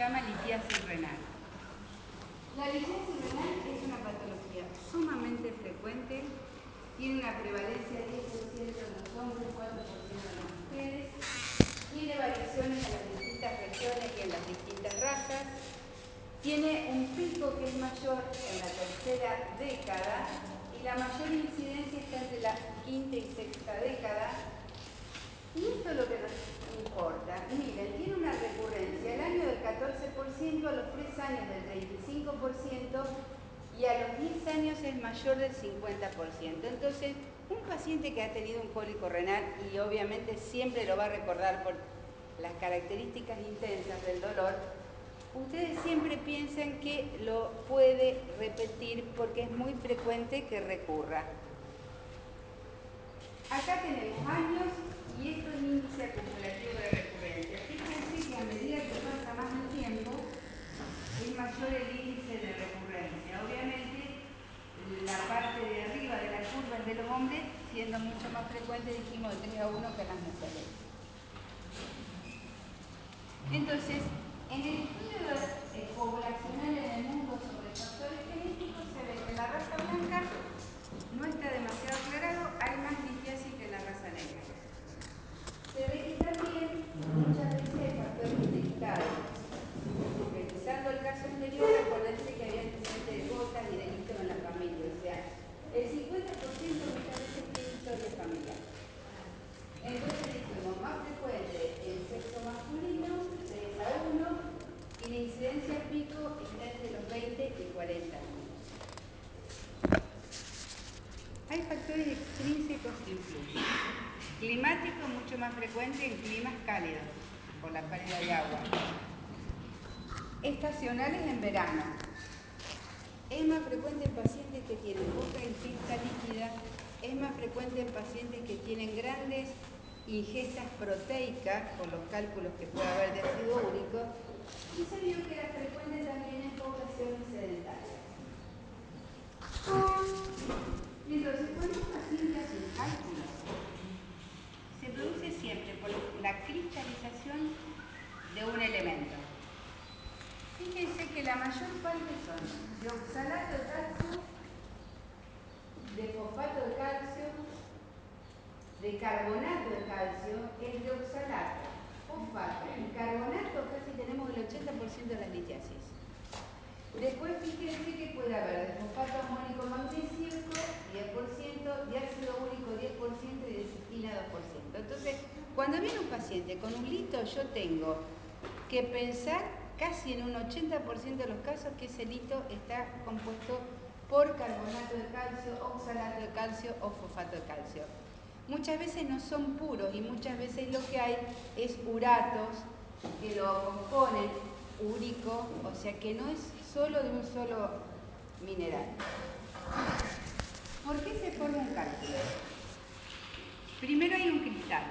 llama litiasis renal. La litiasis renal es una patología sumamente frecuente, tiene una prevalencia de 10% en los hombres, 4% en las mujeres, tiene variaciones en las distintas regiones y en las distintas razas, tiene un pico que es mayor en la tercera década y la mayor incidencia está entre la quinta y sexta década. Y esto es lo que nos importa. Miren, tiene una recurrencia al año del 14%, a los 3 años del 35% y a los 10 años es mayor del 50%. Entonces, un paciente que ha tenido un cólico renal, y obviamente siempre lo va a recordar por las características intensas del dolor, ustedes siempre piensan que lo puede repetir porque es muy frecuente que recurra. Acá tenemos años y esto es índice acumulativo de recurrencia. Fíjense que a medida que pasa más el tiempo, es mayor el índice de recurrencia. Obviamente, la parte de arriba de la curva es de los hombres, siendo mucho más frecuente, dijimos, de 3 a 1 que en las mujeres. Entonces, en el estudio poblacional en el mundo sobre factores genéticos, se ve que en la raza blanca no está demasiado aclarado, hay más litiasis que en la raza negra. Se ve que también muchas veces hay factores detectados. Revisando el caso anterior, acuérdense que había antecedentes de gotas y delitos en la familia, o sea, el 50% muchas veces tiene historia familiar. Entonces dijimos, más frecuente el sexo masculino, 3 a 1, y la incidencia pico está entre los 20 y 40 años. Hay factores extrínsecos que influyen. Climático mucho más frecuente en climas cálidos, por la pérdida de agua. Estacionales en verano. Es más frecuente en pacientes que tienen poca ingesta líquida, es más frecuente en pacientes que tienen grandes ingestas proteicas, por los cálculos que puede haber de ácido úrico, y se vio que era frecuente también en poblaciones sedentarias. Entonces, cuando un paciente hace un cálculo, se produce siempre por la cristalización de un elemento. Fíjense que la mayor parte son de oxalato de calcio, de fosfato de calcio, de carbonato de calcio. El de oxalato, fosfato y carbonato casi tenemos el 80% de las litiasis. Después fíjense que puede haber de fosfato amónico magnesíaco 10%, de ácido úrico 10% y de cistina 2%. Entonces, cuando viene un paciente con un lito, yo tengo que pensar casi en un 80% de los casos que ese lito está compuesto por carbonato de calcio, oxalato de calcio o fosfato de calcio. Muchas veces no son puros y muchas veces lo que hay es uratos que lo componen, úrico, o sea que no es solo de un solo mineral. ¿Por qué se forma un cálculo? Primero hay un cristal.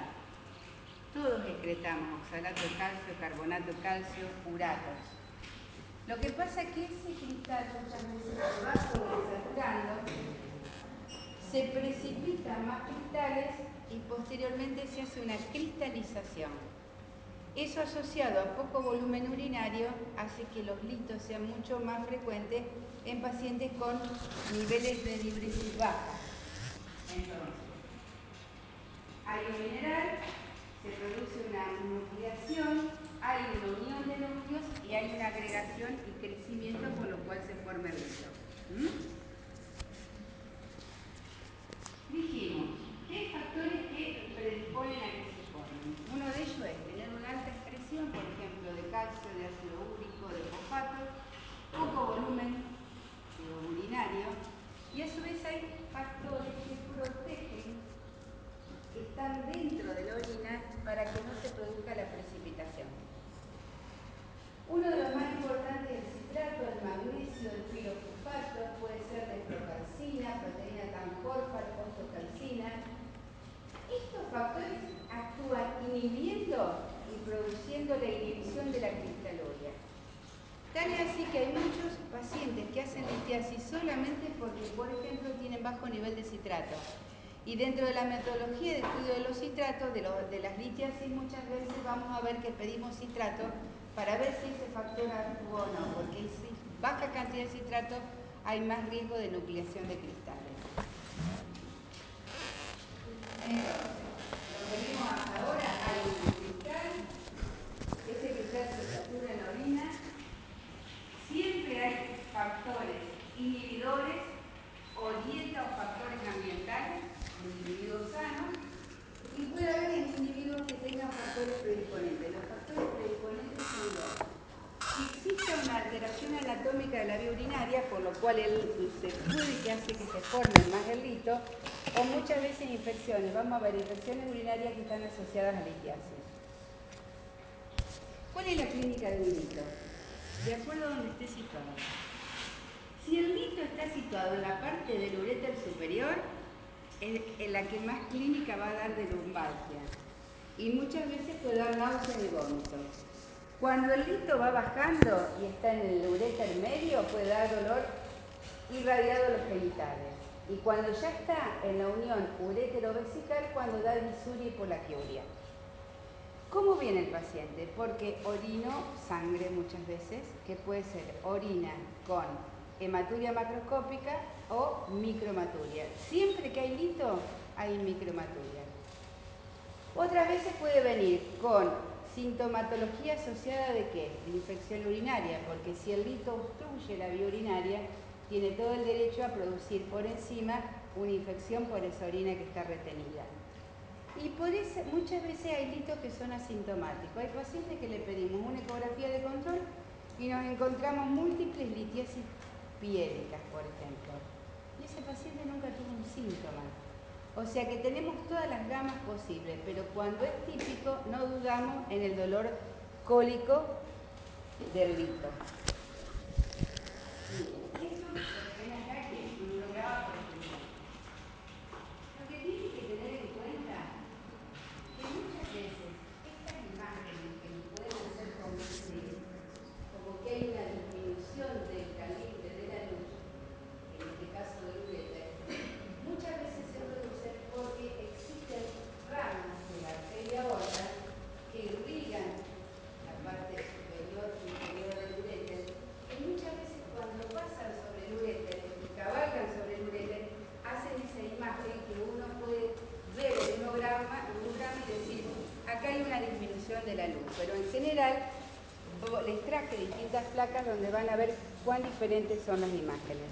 Todos excretamos oxalato de calcio, carbonato de calcio, uratos. Lo que pasa es que ese cristal muchas veces se va sobresaturando, se precipitan más cristales y posteriormente se hace una cristalización. Eso asociado a poco volumen urinario hace que los litos sean mucho más frecuentes en pacientes con niveles de diuresis bajos. Entonces, hay un mineral, se produce una nucleación, hay una unión de núcleos y hay una agregación y crecimiento por lo cual se forma el lito. Dijimos que hay factores que predisponen a que se formen. Uno de ellos es tener una alta excreción, por ejemplo, de calcio, de ácido úrico, de fosfato, poco volumen urinario, y a su vez hay factores que protegen, que están dentro de la orina para que no se produzca la precipitación. Uno de los más importantes es el citrato, el magnesio, el pirofosfato, puede ser desflocalcina, proteína tanforfa, octocalcina. Estos factores actúan inhibiendo y produciendo la inhibición de la cristaluria. Tal es así que hay muchos pacientes que hacen litiasis solamente porque, por ejemplo, tienen bajo nivel de citrato. Y dentro de la metodología de estudio de los citratos, de las litiasis, muchas veces vamos a ver que pedimos citrato para ver si ese factor actúa o no, porque si baja cantidad de citrato hay más riesgo de nucleación de cristales. Entonces, lo que vimos hasta ahora, hay un cristal, ese cristal se satura en la orina, siempre hay factores inhibidores o dieta o factores ambientales en individuos sanos, y puede haber en individuos que tengan factores predisponentes. Los factores predisponentes son dos. Si existe una alteración anatómica de la vía urinaria, por lo cual se puede que hace que se formen más el lito, o muchas veces infecciones. Vamos a ver, infecciones urinarias que están asociadas a litiasis. ¿Cuál es la clínica de un lito? De acuerdo a donde esté situado. Si el lito está situado en la parte del uréter superior, es en la que más clínica va a dar de lumbalgia. Y muchas veces puede dar náusea y vómito. Cuando el lito va bajando y está en el uréter medio, puede dar dolor irradiado a los genitales. Y cuando ya está en la unión urétero-vesical, cuando da disuria y polaquiuria. ¿Cómo viene el paciente? Porque orinó sangre muchas veces, que puede ser orina con hematuria macroscópica o microhematuria. Siempre que hay lito, hay microhematuria. Otras veces puede venir con sintomatología asociada de ¿qué? De infección urinaria, porque si el lito obstruye la vía urinaria, tiene todo el derecho a producir por encima una infección por esa orina que está retenida. Y por eso muchas veces hay litos que son asintomáticos. Hay pacientes que le pedimos una ecografía de control y nos encontramos múltiples litiasis piéricas, por ejemplo. Y ese paciente nunca tuvo un síntoma. O sea que tenemos todas las gamas posibles, pero cuando es típico no dudamos en el dolor cólico del lito. Miren, esto lo que ven acá que es un urograma por expresión. Lo que tienen que tener en cuenta que muchas veces estas imágenes que nos pueden hacer confundir, como que hay una disminución del calibre de la luz, en este caso del uréter, muchas veces se producen porque existen ramas de la arteria aorta que irrigan la parte superior e inferior del uréter, que muchas veces cuando pasan sobre el uréter y cabalgan sobre el uréter, hacen esa imagen que uno puede ver el urograma y decir, acá hay una disminución de la luz, pero en general les traje distintas placas donde van a ver cuán diferentes son las imágenes.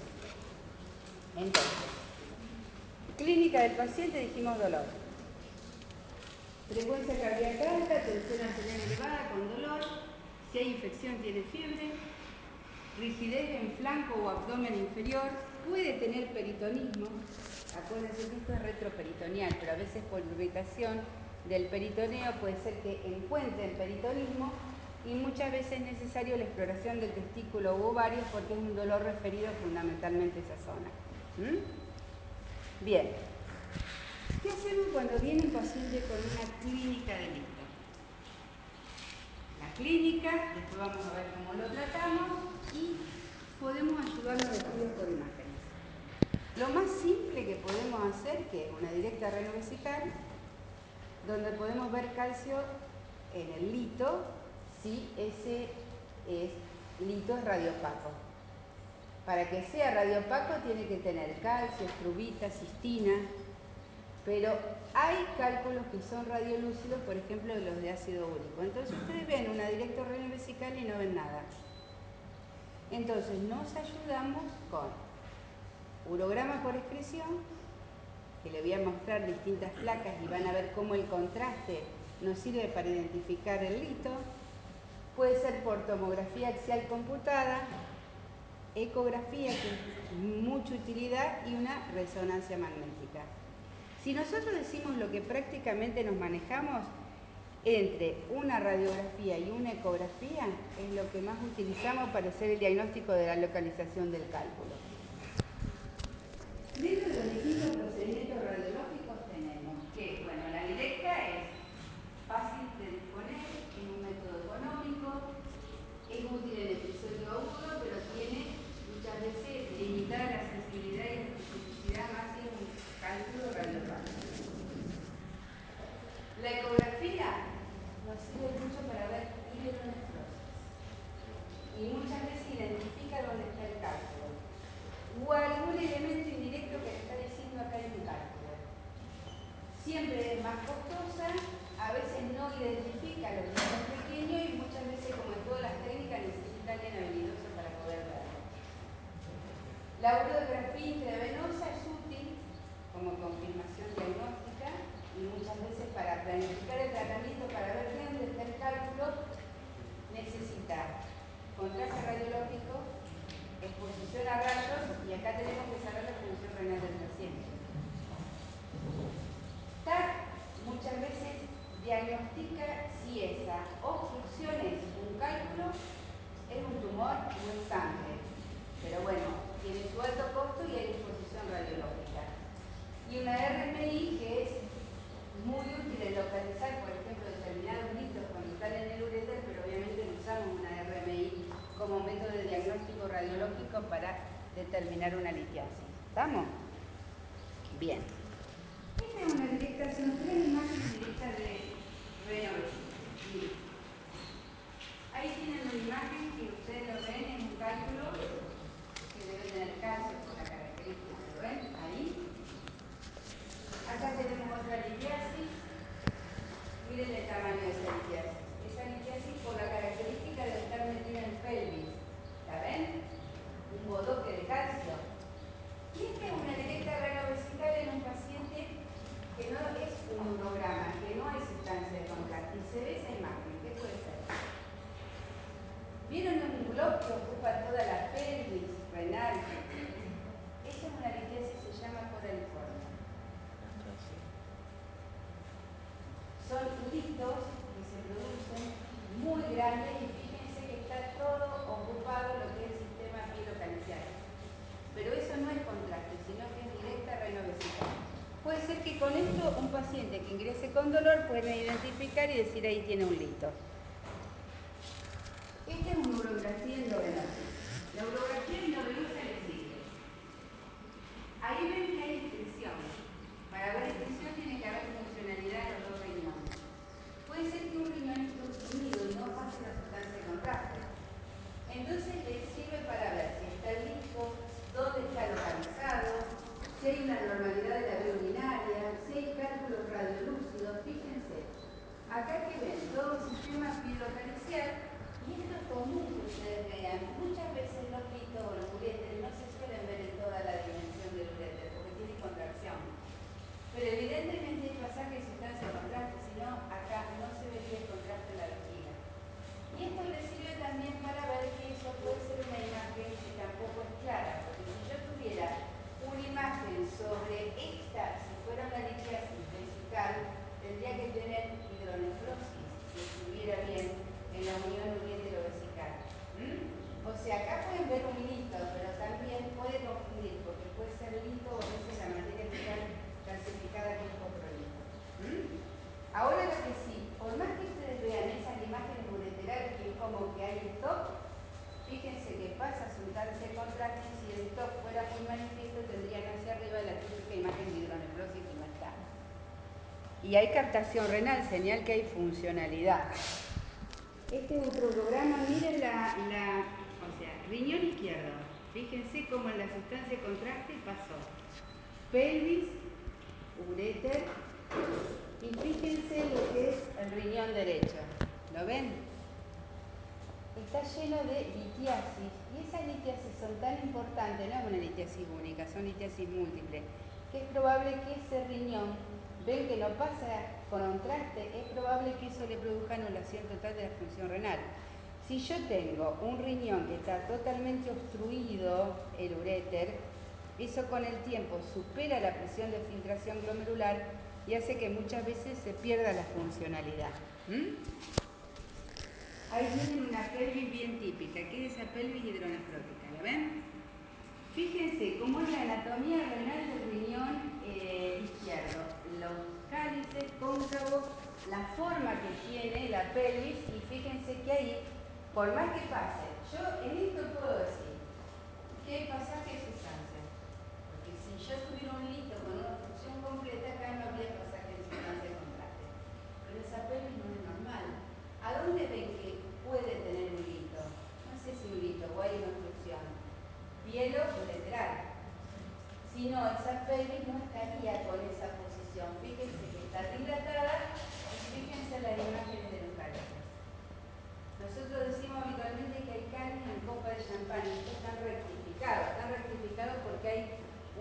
Entonces, clínica del paciente, dijimos dolor. Frecuencia cardíaca alta, tensión arterial elevada con dolor. Si hay infección tiene fiebre. Rigidez en flanco o abdomen inferior. Puede tener peritonismo. Acuérdense que esto es retroperitoneal, pero a veces por irritación del peritoneo puede ser que encuentren peritonismo y muchas veces es necesario la exploración del testículo u ovario porque es un dolor referido fundamentalmente a esa zona. Bien. ¿Qué hacemos cuando viene un paciente con una clínica de lito? La clínica, después vamos a ver cómo lo tratamos y podemos ayudarnos a estudios por imágenes. Lo más simple que podemos hacer, que es una directa renovesical, donde podemos ver calcio en el lito, si ese lito es radiopaco. Para que sea radiopaco tiene que tener calcio, estrubita, cistina, pero hay cálculos que son radiolúcidos, por ejemplo, de los de ácido úrico. Entonces ustedes ven una directa renovesical y no ven nada. Entonces nos ayudamos con urograma por excreción, que le voy a mostrar distintas placas y van a ver cómo el contraste nos sirve para identificar el lito. Puede ser por tomografía axial computada, ecografía, que es mucha utilidad, y una resonancia magnética. Si nosotros decimos lo que prácticamente nos manejamos, entre una radiografía y una ecografía, es lo que más utilizamos para hacer el diagnóstico de la localización del cálculo. Dentro de los distintos procedimientos radiológicos tenemos que, bueno, la directa es fácil de disponer, es un método económico, es útil en episodio agudo, pero tiene muchas veces limitada la sensibilidad y la especificidad más que un cálculo radiológico. La ecografía nos sirve mucho para ver hidronefrosis. La urografía intravenosa es útil como confirmación diagnóstica y muchas veces para planificar el tratamiento, para ver dónde está el cálculo, necesita contraste radiológico, exposición a rayos y acá tenemos que saber la función renal del paciente. TAC muchas veces diagnostica si esa obstrucción es un cálculo, es un tumor o es sangre. Pero bueno, tiene su alto costo y hay exposición radiológica. Y una RMI que es muy útil en localizar, por ejemplo, determinados litos cuando están en el uréter, pero obviamente no usamos una RMI como método de diagnóstico radiológico para determinar una litiasis. ¿Estamos? Bien. Esta es una directa, son 3 imágenes directas de renovesina. Ahí tienen una imagen que ustedes lo ven en un cálculo que debe tener calcio por la característica. ¿Lo ven? Ahí. Acá tenemos otra litiasis. Miren el tamaño de esa litiasis. Esa litiasis por la característica de estar metida en pelvis. ¿La ven? Un bodoque de calcio. Y esta es una directa renovesical en un paciente que no es un urograma, que no es sustancia de contraste. Y se ve esa imagen. ¿Qué puede ser? ¿Vieron un globo que ocupa toda la pelvis renal? Esa es una litiasis, se llama coraliforme. Son litos que se producen muy grandes y fíjense que está todo ocupado lo que es el sistema pielocalciario. Pero eso no es contraste, sino que es directa renovesical. Puede ser que con esto un paciente que ingrese con dolor pueda identificar y decir ahí tiene un lito. Esta es una urografía endovenosa. La urografía endovenosa le sigue. Ahí ven que hay excreción. Para ver excreción tiene que haber funcionalidad en los dos riñones. Puede ser que un riñón esté obstruido y no pase la sustancia de contraste. Entonces le sirve para ver si está listo, dónde está localizado, si hay una normalidad de la vía urinaria, si hay cálculos radiolúcidos. Fíjense, acá que ven todo el sistema pielocalcial. Y esto es común que ustedes vean. Muchas veces los litos o los uréteres no se suelen ver en toda la dimensión del uréter porque tienen contracción. Pero evidentemente hay pasajes de sustancia de contraste, si no, acá no se vería el contraste en la vejiga. Y esto le sirve también para ver que eso puede ser una imagen que tampoco es clara, porque si yo tuviera una imagen sobre esta, si fuera una litiasis vesical, tendría que tener hidronefrosis, si estuviera bien en la unión urétero-vesical. O sea, acá pueden ver un lito, pero también puede confundir, porque puede ser lito o a veces la materia fecal calcificada que es otro lito. Ahora lo que sí, por más que ustedes vean esas imágenes ureterales que es como que hay stop, fíjense que pasa a sustancia de contraste y si el stop fuera muy manifiesto tendrían hacia arriba la típica imagen de hidronefrosis que no está. Y hay captación renal, señal que hay funcionalidad. Este es otro programa, miren o sea, riñón izquierdo. Fíjense cómo en la sustancia de contraste pasó pelvis, uréter y fíjense lo que es el riñón derecho. ¿Lo ven? Está lleno de litiasis y esas litiasis son tan importantes, no es una litiasis única, son litiasis múltiples, que es probable que ese riñón, ven que no pasa contraste, es probable que eso le produzca anulación total de la función renal. Si yo tengo un riñón que está totalmente obstruido, el uréter, eso con el tiempo supera la presión de filtración glomerular y hace que muchas veces se pierda la funcionalidad. Ahí tienen una pelvis bien típica, que es esa pelvis hidronefrótica, ¿la ven? Fíjense cómo es la anatomía renal del riñón izquierdo. Los cálices cóncavos, la forma que tiene la pelvis y fíjense que ahí, por más que pase, yo en esto puedo decir que hay pasaje de sustancia. Porque si yo tuviera un lito con una obstrucción completa, acá no habría pasaje de sustancia de contraste. Pero esa pelvis no es normal. ¿A dónde ven que puede tener un lito? No sé si un lito o hay una obstrucción. Pielo ureteral. Si no, esa pelvis no estaría con esa posición. Fíjense que está dilatada y fíjense las imágenes de los cálices. Nosotros decimos habitualmente que hay cáliz en copa de champán y estos están rectificados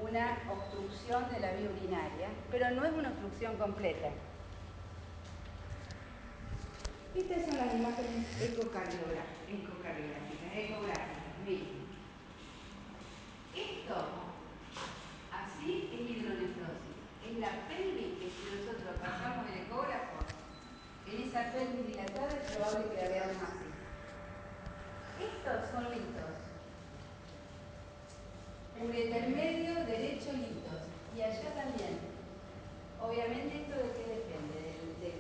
una obstrucción de la vía urinaria, pero no es una obstrucción completa. Estas son las imágenes ecográficas. Miren. Esto, así es hidronefrosis. Es la pelvis que si nosotros pasamos el ecógrafo, en esa pelvis dilatada es probable que la veamos así. Estos son litos. Ureter medio, derecho, litos. Y allá también. Obviamente esto de qué depende, del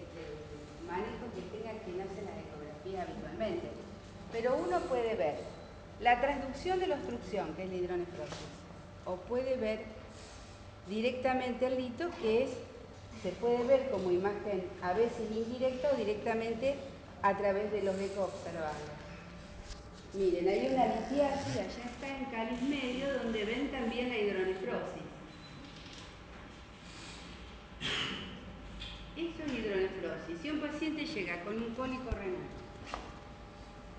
manejo que tenga quien hace la ecografía habitualmente. Pero uno puede ver la transducción de la obstrucción, que es la hidronefrosis, o puede ver directamente el lito, que se puede ver como imagen a veces indirecta o directamente a través de los ecos observables. Miren, hay una litiasis, allá está en cáliz medio, donde ven también la hidronefrosis. Eso es hidronefrosis. Si un paciente llega con un cólico renal,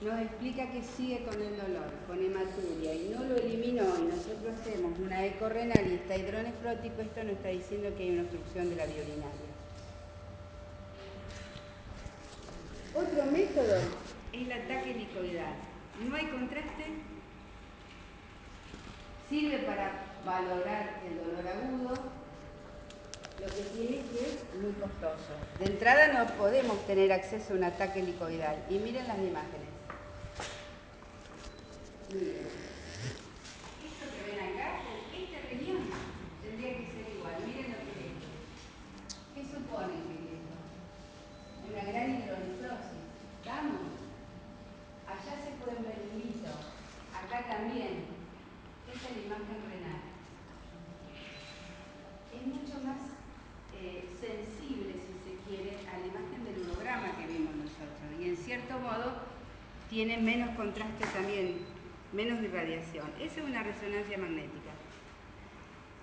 nos explica que sigue con el dolor, con hematuria, y no lo eliminó, y nosotros hacemos una eco renal y está hidronefrótico, esto nos está diciendo que hay una obstrucción de la vía urinaria. Otro método es el ataque helicoidal. No hay contraste, sirve para valorar el dolor agudo, lo que tiene que es muy costoso. De entrada no podemos tener acceso a un ataque helicoidal. Y miren las imágenes. Miren. Esto que ven acá, este riñón tendría que ser igual. Miren lo que es esto. ¿Qué suponen que es esto? Una gran hidronefrosis. ¿Estamos? Allá se pueden ver un lito. Acá también. Esta es la imagen renal. Es mucho más sensible, si se quiere, a la imagen del urograma que vimos nosotros. Y en cierto modo tiene menos contraste también, menos irradiación. Esa es una resonancia magnética.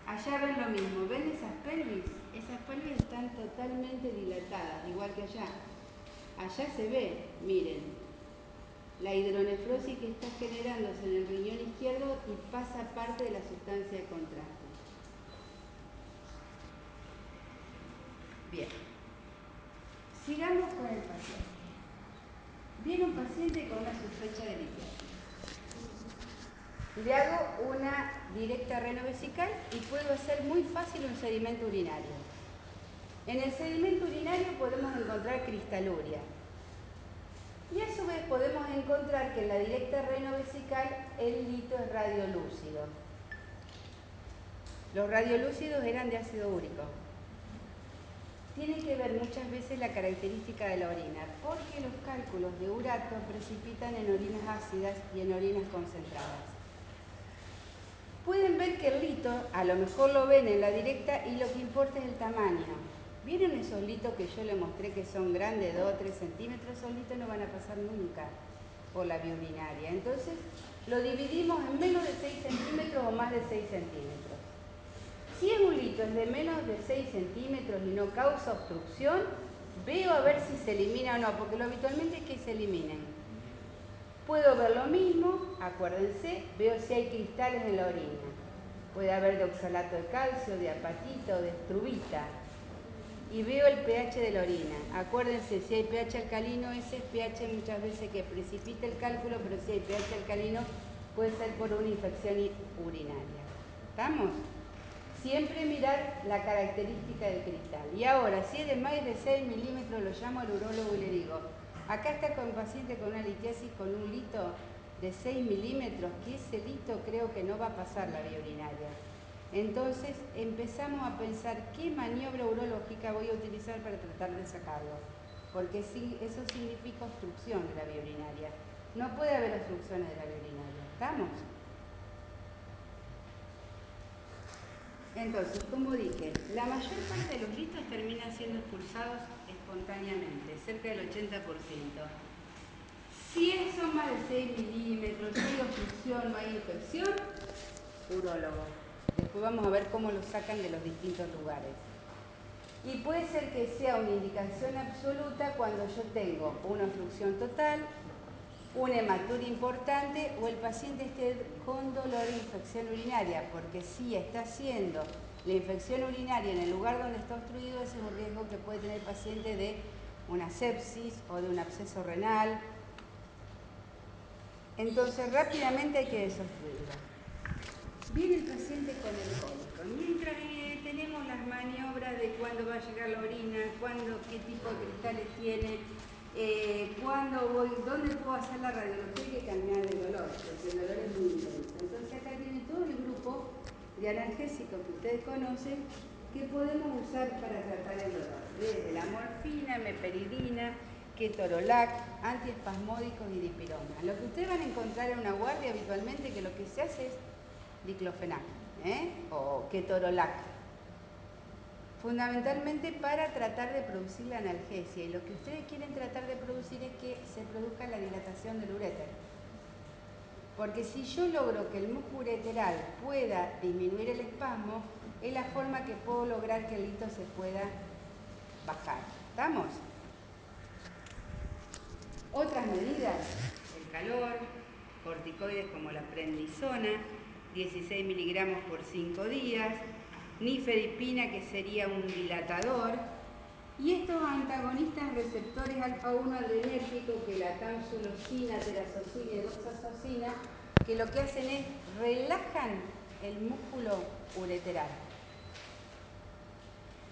Allá ven lo mismo. ¿Ven esas pelvis? Esas pelvis están totalmente dilatadas, igual que allá. Allá se ve, miren, la hidronefrosis que está generándose en el riñón izquierdo y pasa parte de la sustancia de contraste. Bien. Sigamos con el paciente. Viene un paciente con una sospecha de litiasis. Le hago una directa renovesical y puedo hacer muy fácil un sedimento urinario. En el sedimento urinario podemos encontrar cristaluria. Y a su vez podemos encontrar que en la directa renovesical el lito es radiolúcido. Los radiolúcidos eran de ácido úrico. Tiene que ver muchas veces la característica de la orina, porque los cálculos de urato precipitan en orinas ácidas y en orinas concentradas. Pueden ver que el lito, a lo mejor lo ven en la directa y lo que importa es el tamaño. ¿Vieron esos litos que yo les mostré que son grandes, 2 o 3 centímetros? Esos litos no van a pasar nunca por la vía urinaria. Entonces, lo dividimos en menos de 6 centímetros o más de 6 centímetros. Si es un lito es de menos de 6 centímetros y no causa obstrucción, veo a ver si se elimina o no, porque lo habitualmente es que se eliminen. Puedo ver lo mismo, acuérdense, veo si hay cristales en la orina. Puede haber de oxalato de calcio, de apatita o de estrubita. Y veo el pH de la orina. Acuérdense, si hay pH alcalino, ese es pH muchas veces que precipita el cálculo, pero si hay pH alcalino puede ser por una infección urinaria. ¿Estamos? Siempre mirar la característica del cristal. Y ahora, si es de más de 6 milímetros, lo llamo al urólogo y le digo, acá está con un paciente con una litiasis con un lito de 6 milímetros, que ese lito creo que no va a pasar la vía urinaria. Entonces empezamos a pensar qué maniobra urológica voy a utilizar para tratar de sacarlo, porque eso significa obstrucción de la vía urinaria. No puede haber obstrucciones de la vía urinaria. ¿Estamos? Entonces, como dije, la mayor parte de los litos terminan siendo expulsados espontáneamente, cerca del 80%. Si son más de 6 milímetros, si hay obstrucción, no hay infección, urólogo. Después vamos a ver cómo lo sacan de los distintos lugares. Y puede ser que sea una indicación absoluta cuando yo tengo una obstrucción total, una hematuria importante o el paciente esté con dolor e infección urinaria, porque si está haciendo la infección urinaria en el lugar donde está obstruido, ese es un riesgo que puede tener el paciente de una sepsis o de un absceso renal. Entonces rápidamente hay que desobstruirlo. Viene el paciente con el cólico. Mientras tenemos las maniobras de cuándo va a llegar la orina, qué tipo de cristales tiene, dónde puedo hacer la radiología, hay que calmar el dolor, porque el dolor es muy intenso. Entonces acá tiene todo el grupo de analgésicos que ustedes conocen que podemos usar para tratar el dolor. Desde la morfina, meperidina, ketorolac, antiespasmódicos y dipirona. Lo que ustedes van a encontrar en una guardia habitualmente, que lo que se hace es diclofenac o ketorolac, fundamentalmente para tratar de producir la analgesia, y lo que ustedes quieren tratar de producir es que se produzca la dilatación del uréter, porque si yo logro que el músculo ureteral pueda disminuir el espasmo, es la forma que puedo lograr que el lito se pueda bajar. ¿Estamos? Otras medidas: el calor, corticoides como la prednisona, 16 miligramos por 5 días, nifedipina, que sería un dilatador, y estos antagonistas receptores alfa-1 adrenérgicos, que la tamsulosina, terazocina y doxazocina, que lo que hacen es relajan el músculo ureteral.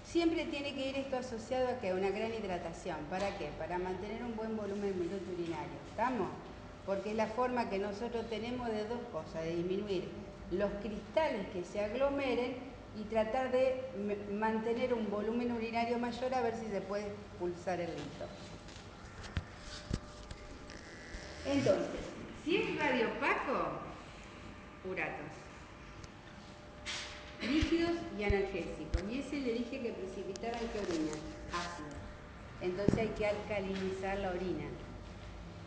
Siempre tiene que ir esto asociado a una gran hidratación. ¿Para qué? Para mantener un buen volumen urinario. ¿Estamos? Porque es la forma que nosotros tenemos de dos cosas: de disminuir los cristales que se aglomeren y tratar de mantener un volumen urinario mayor, a ver si se puede expulsar el lito. Entonces, si es radiopaco, uratos, líquidos y analgésicos. Y ese le dije que precipitaran que orina, ácido. Entonces hay que alcalinizar la orina.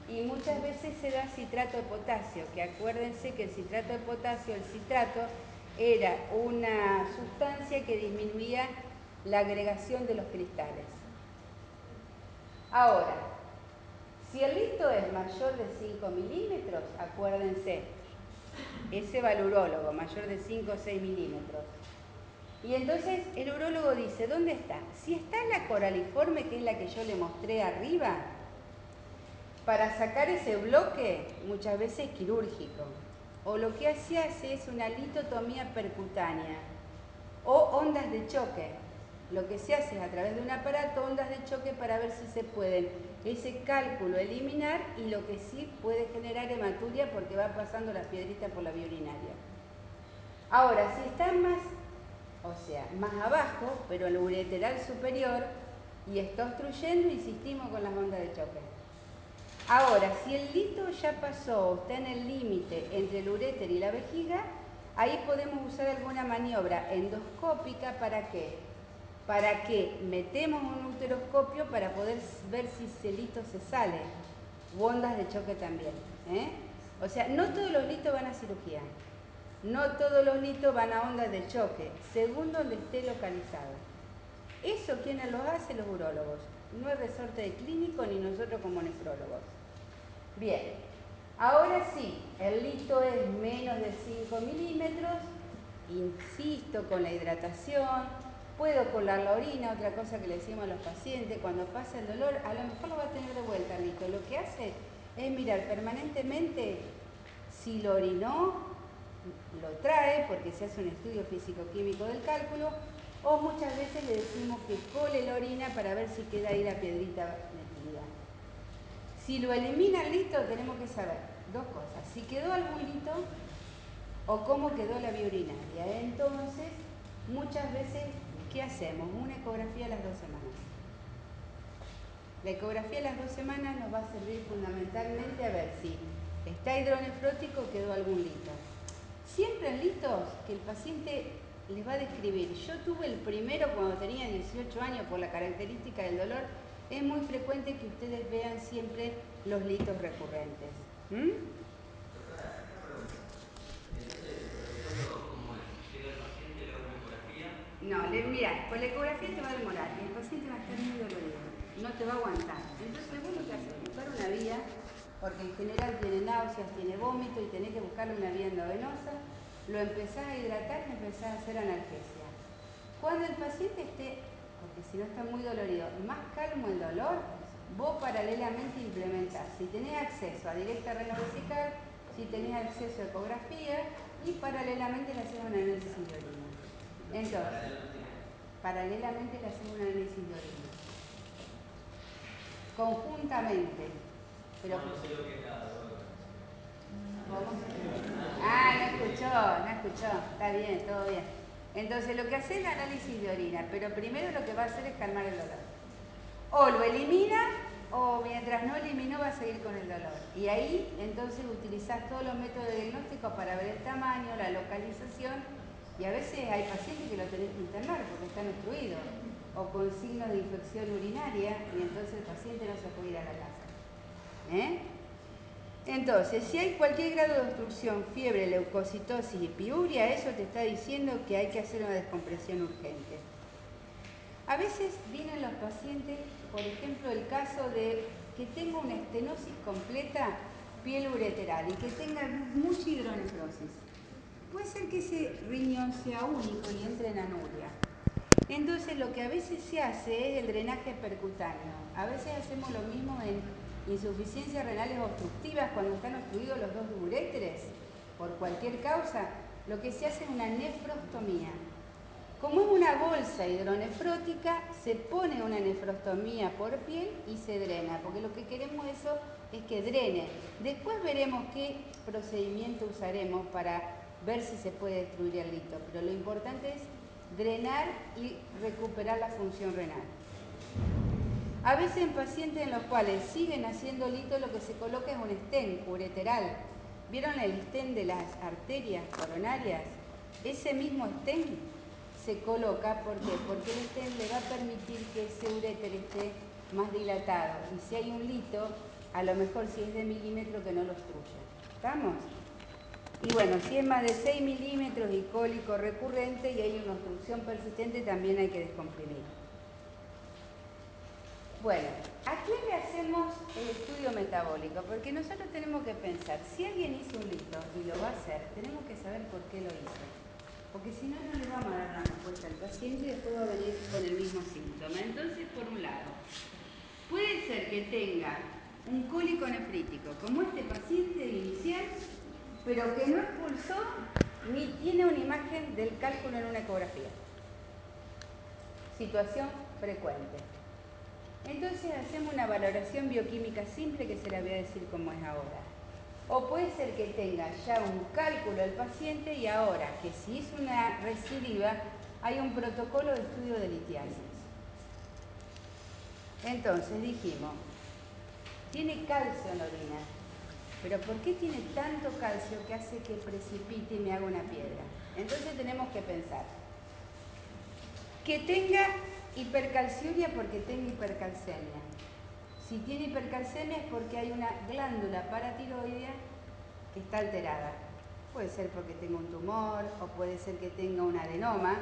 Y muchas veces se da citrato de potasio, que acuérdense que el citrato de potasio, el citrato, era una sustancia que disminuía la agregación de los cristales. Ahora, si el lito es mayor de 5 milímetros, acuérdense, ese va al urólogo, mayor de 5 o 6 milímetros. Y entonces el urólogo dice, ¿dónde está? Si está en la coraliforme, que es la que yo le mostré arriba, para sacar ese bloque, muchas veces quirúrgico. O lo que se hace es una litotomía percutánea o ondas de choque. Lo que se hace es, a través de un aparato, ondas de choque para ver si se pueden ese cálculo eliminar, y lo que sí puede generar hematuria porque va pasando las piedritas por la vía urinaria. Ahora, si está más abajo, pero en el ureteral superior, y está obstruyendo, insistimos con las ondas de choque. Ahora, si el lito ya pasó, está en el límite entre el uréter y la vejiga, ahí podemos usar alguna maniobra endoscópica. ¿Para qué? Para que metemos un uteroscopio para poder ver si ese lito se sale, o ondas de choque también. O sea, no todos los litos van a cirugía, no todos los litos van a ondas de choque, según donde esté localizado. Eso, ¿quiénes lo hacen? Los urólogos. No es resorte de clínico ni nosotros como nefrólogos. Bien, ahora sí, el lito es menos de 5 milímetros, insisto con la hidratación, puedo colar la orina, otra cosa que le decimos a los pacientes: cuando pasa el dolor, a lo mejor lo va a tener de vuelta el lito. Lo que hace es mirar permanentemente si lo orinó, lo trae, porque se hace un estudio físico-químico del cálculo, o muchas veces le decimos que cole la orina para ver si queda ahí la piedrita metida. Si lo elimina el lito, tenemos que saber dos cosas: si quedó algún lito o cómo quedó la vía urinaria. Entonces, muchas veces, ¿qué hacemos? Una ecografía a las 2 semanas. La ecografía a las 2 semanas nos va a servir fundamentalmente a ver si está hidronefrótico o quedó algún lito. Siempre en litos que el paciente les va a describir. Yo tuve el primero cuando tenía 18 años por la característica del dolor. Es muy frecuente que ustedes vean siempre los litos recurrentes. Doctora, una pregunta. Entonces, ¿el protocolo cómo es? ¿Llega el paciente, le hago una ecografía? No, mira, con la ecografía te va a demorar y el paciente va a estar muy dolorido, no te va a aguantar. Entonces vos lo que haces es buscar una vía porque en general tiene náuseas, tiene vómito y tenés que buscarle una vía endovenosa, lo empezás a hidratar y empezás a hacer analgesia. Cuando el paciente esté, porque si no está muy dolorido, más calmo el dolor, vos paralelamente implementás, si tenés acceso a directa renovesical, si tenés acceso a ecografía y paralelamente le hacemos un análisis de orina. Entonces, paralelamente le hacemos un análisis de orina. Conjuntamente. Pero, no sé lo que es la droga. ¿cómo? Ah, no escuchó. Está bien, todo bien. Entonces lo que hace es el análisis de orina, pero primero lo que va a hacer es calmar el dolor. O lo elimina, o mientras no eliminó va a seguir con el dolor. Y ahí entonces utilizás todos los métodos de diagnóstico para ver el tamaño, la localización, y a veces hay pacientes que lo tenés que internar porque están obstruidos, o con signos de infección urinaria, y entonces el paciente no se puede ir a la casa. Entonces, si hay cualquier grado de obstrucción, fiebre, leucocitosis y piuria, eso te está diciendo que hay que hacer una descompresión urgente. A veces vienen los pacientes, por ejemplo, el caso de que tenga una estenosis completa piel ureteral y que tenga mucha hidronefrosis. Puede ser que ese riñón sea único y entre en anuria. Entonces lo que a veces se hace es el drenaje percutáneo. A veces hacemos lo mismo en insuficiencias renales obstructivas cuando están obstruidos los dos uréteres por cualquier causa. Lo que se hace es una nefrostomía. Como es una bolsa hidronefrótica, se pone una nefrostomía por piel y se drena, porque lo que queremos eso es que drene. Después veremos qué procedimiento usaremos para ver si se puede destruir el lito, pero lo importante es drenar y recuperar la función renal. A veces en pacientes en los cuales siguen haciendo lito, lo que se coloca es un stent ureteral. ¿Vieron el stent de las arterias coronarias? Ese mismo stent se coloca, ¿por qué? Porque el stent le va a permitir que ese uréter esté más dilatado. Y si hay un lito, a lo mejor si es de milímetro que no lo obstruya. ¿Estamos? Y bueno, si es más de 6 milímetros y cólico recurrente y hay una obstrucción persistente, también hay que descomprimir. Bueno, ¿a quién le hacemos el estudio metabólico? Porque nosotros tenemos que pensar, si alguien hizo un lito y lo va a hacer, tenemos que saber por qué lo hizo. Porque si no, no le vamos a dar una respuesta al paciente y después va a venir con el mismo síntoma. Entonces, por un lado, puede ser que tenga un cólico nefrítico, como este paciente inicial, pero que no expulsó ni tiene una imagen del cálculo en una ecografía. Situación frecuente. Entonces hacemos una valoración bioquímica simple que se la voy a decir como es ahora. O puede ser que tenga ya un cálculo el paciente y ahora que si hizo una recidiva hay un protocolo de estudio de litiasis. Entonces dijimos, tiene calcio en la orina, pero ¿por qué tiene tanto calcio que hace que precipite y me haga una piedra? Entonces tenemos que pensar que tenga hipercalciuria porque tenga hipercalcemia. Si tiene hipercalcemia es porque hay una glándula paratiroidea que está alterada. Puede ser porque tenga un tumor o puede ser que tenga un adenoma.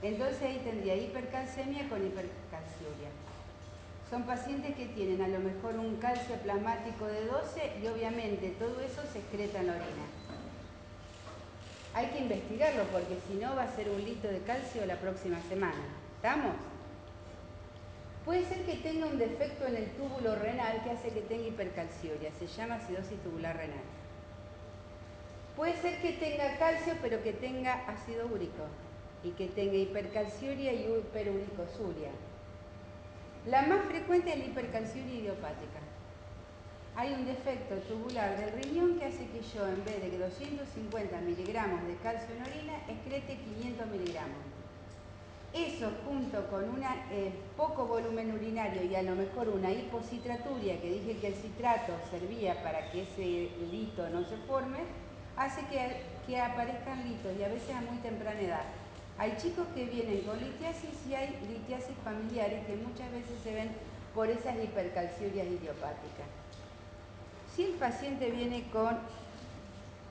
Entonces ahí tendría hipercalcemia con hipercalciuria. Son pacientes que tienen a lo mejor un calcio plasmático de 12 y obviamente todo eso se excreta en la orina. Hay que investigarlo porque si no va a ser un lito de calcio la próxima semana. ¿Estamos? Puede ser que tenga un defecto en el túbulo renal que hace que tenga hipercalciuria, se llama acidosis tubular renal. Puede ser que tenga calcio pero que tenga ácido úrico y que tenga hipercalciuria y hiperuricosuria. La más frecuente es la hipercalciuria idiopática. Hay un defecto tubular del riñón que hace que yo en vez de 250 miligramos de calcio en orina excrete 500 miligramos. Eso junto con un poco volumen urinario y a lo mejor una hipocitraturia, que dije que el citrato servía para que ese lito no se forme, hace que aparezcan litos y a veces a muy temprana edad. Hay chicos que vienen con litiasis y hay litiasis familiares que muchas veces se ven por esas hipercalciurias idiopáticas. Si el paciente viene con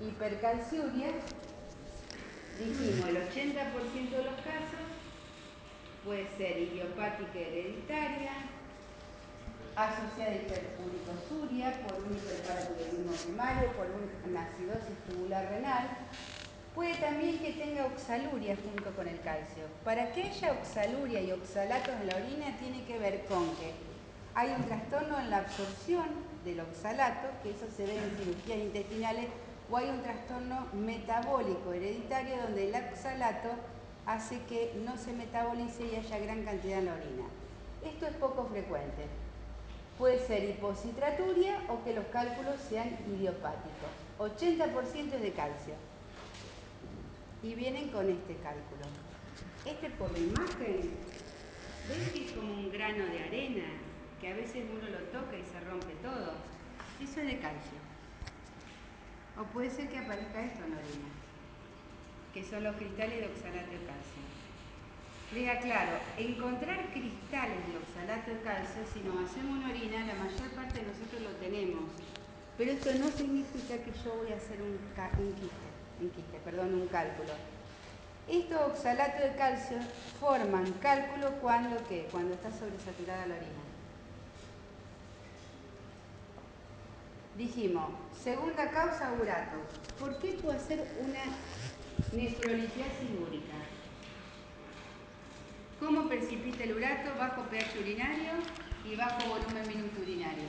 hipercalciuria, dijimos el 80% de los casos, puede ser idiopática hereditaria, asociada a hiperuricosuria por un hiperparathyroidismo primario, por una acidosis tubular renal. Puede también que tenga oxaluria junto con el calcio. Para que haya oxaluria y oxalatos en la orina tiene que ver con que hay un trastorno en la absorción del oxalato, que eso se ve en cirugías intestinales, o hay un trastorno metabólico hereditario donde el oxalato hace que no se metabolice y haya gran cantidad en la orina. Esto es poco frecuente. Puede ser hipocitraturia o que los cálculos sean idiopáticos. 80% es de calcio. Y vienen con este cálculo. Este por la imagen, ¿ven que es como un grano de arena? Que a veces uno lo toca y se rompe todo. Eso es de calcio. O puede ser que aparezca esto en la orina, que son los cristales de oxalato de calcio. Les aclaro, encontrar cristales de oxalato de calcio, si nos hacemos una orina, la mayor parte de nosotros lo tenemos. Pero esto no significa que yo voy a hacer un cálculo. Estos oxalatos de calcio forman cálculo cuando está sobresaturada la orina. Dijimos, segunda causa, urato. ¿Por qué puedo hacer una nefrolitiasis úrica? ¿Cómo precipita el urato? Bajo pH urinario y bajo volumen minuto urinario.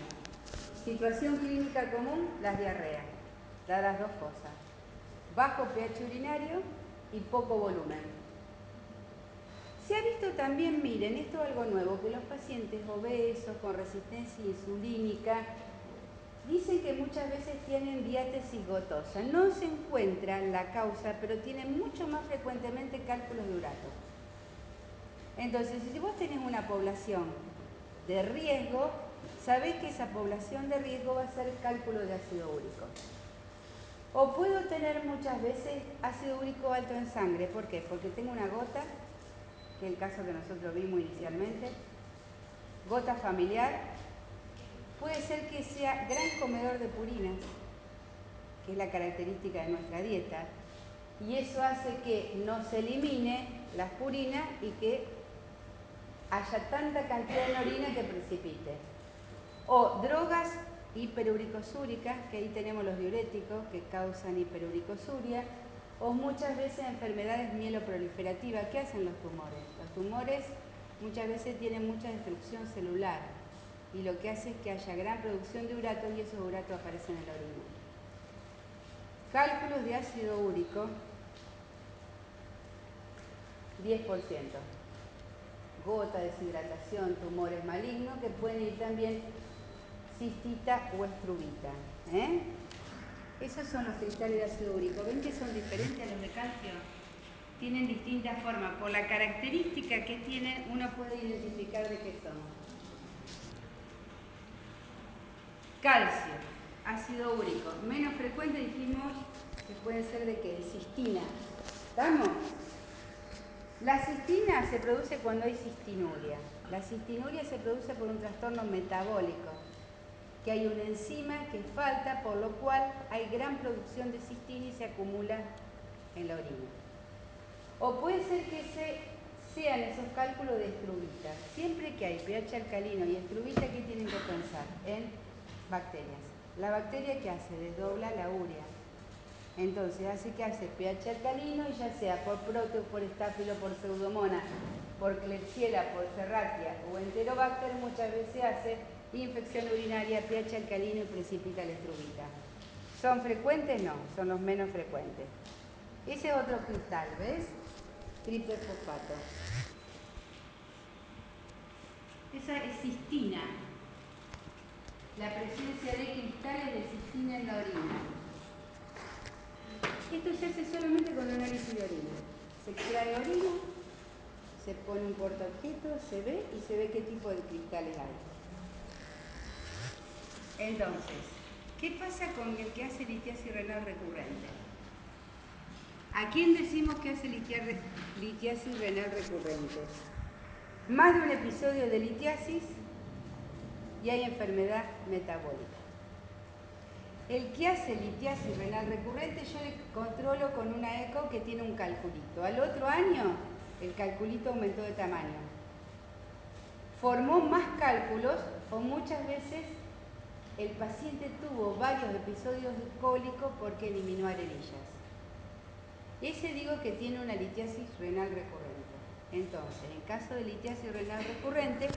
Situación clínica común, las diarreas. Da las dos cosas. Bajo pH urinario y poco volumen. Se ha visto también, miren, esto es algo nuevo, que los pacientes obesos con resistencia insulínica dicen que muchas veces tienen diátesis gotosa. No se encuentra la causa, pero tienen mucho más frecuentemente cálculos de urato. Entonces, si vos tenés una población de riesgo, sabés que esa población de riesgo va a ser cálculo de ácido úrico. O puedo tener muchas veces ácido úrico alto en sangre. ¿Por qué? Porque tengo una gota, que es el caso que nosotros vimos inicialmente, gota familiar. Puede ser que sea gran comedor de purinas, que es la característica de nuestra dieta, y eso hace que no se elimine las purinas y que haya tanta cantidad de orina que precipite. O drogas hiperuricosúricas, que ahí tenemos los diuréticos que causan hiperuricosuria, o muchas veces enfermedades mieloproliferativas. ¿Qué hacen los tumores? Los tumores muchas veces tienen mucha destrucción celular y lo que hace es que haya gran producción de urato y esos uratos aparecen en la orina. Cálculos de ácido úrico, 10%. Gota, deshidratación, tumores malignos que pueden ir también cistita o estrubita. Esos son los cristales de ácido úrico. ¿Ven que son diferentes a los de calcio? Tienen distintas formas. Por la característica que tienen, uno puede identificar de qué son. Calcio, ácido úrico. Menos frecuente dijimos que pueden ser de qué? Cistina. ¿Estamos? La cistina se produce cuando hay cistinuria. La cistinuria se produce por un trastorno metabólico, que hay una enzima que falta, por lo cual hay gran producción de cistina y se acumula en la orina. O puede ser que sean esos cálculos de estrubita. Siempre que hay pH alcalino y estrubita, ¿qué tienen que pensar? En bacterias. La bacteria, ¿qué hace? Desdobla la urea. Entonces hace que hace pH alcalino y ya sea por proteo, por estáfilo, por pseudomonas, por klebsiella, por serratia o enterobacter, muchas veces hace infección urinaria, pH alcalino y precipita la estrubita. ¿Son frecuentes? No, son los menos frecuentes. Ese es otro cristal, ¿ves? Triple fosfato. Esa es cistina. La presencia de cristales de cistina en la orina. Esto se hace solamente con análisis de orina. Se extrae orina, se pone un portaobjeto, se ve y se ve qué tipo de cristales hay. Entonces, ¿qué pasa con el que hace litiasis renal recurrente? ¿A quién decimos que hace litiasis renal recurrente? Más de un episodio de litiasis y hay enfermedad metabólica. El que hace litiasis renal recurrente yo le controlo con una eco que tiene un calculito. Al otro año el calculito aumentó de tamaño. formó más cálculos o muchas veces el paciente tuvo varios episodios de cólico porque eliminó arenillas. Ese digo que tiene una litiasis renal recurrente. Entonces, en caso de litiasis renal recurrente,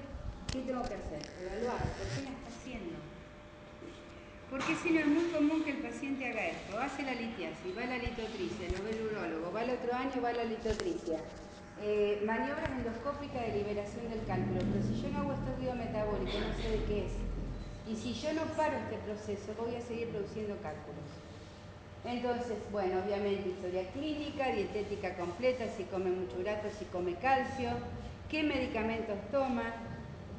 ¿qué tengo que hacer? Evaluar. ¿Por qué la está haciendo? Porque si no es muy común que el paciente haga esto. Hace la litiasis, va a la litotricia, lo ve el urólogo, va al otro año, va a la litotricia. Maniobras endoscópicas de liberación del cálculo. Pero si yo no hago estudio metabólico, no sé de qué es. Y si yo no paro este proceso, voy a seguir produciendo cálculos. Entonces, bueno, obviamente historia clínica, dietética completa, si come mucho urato, si come calcio, qué medicamentos toma,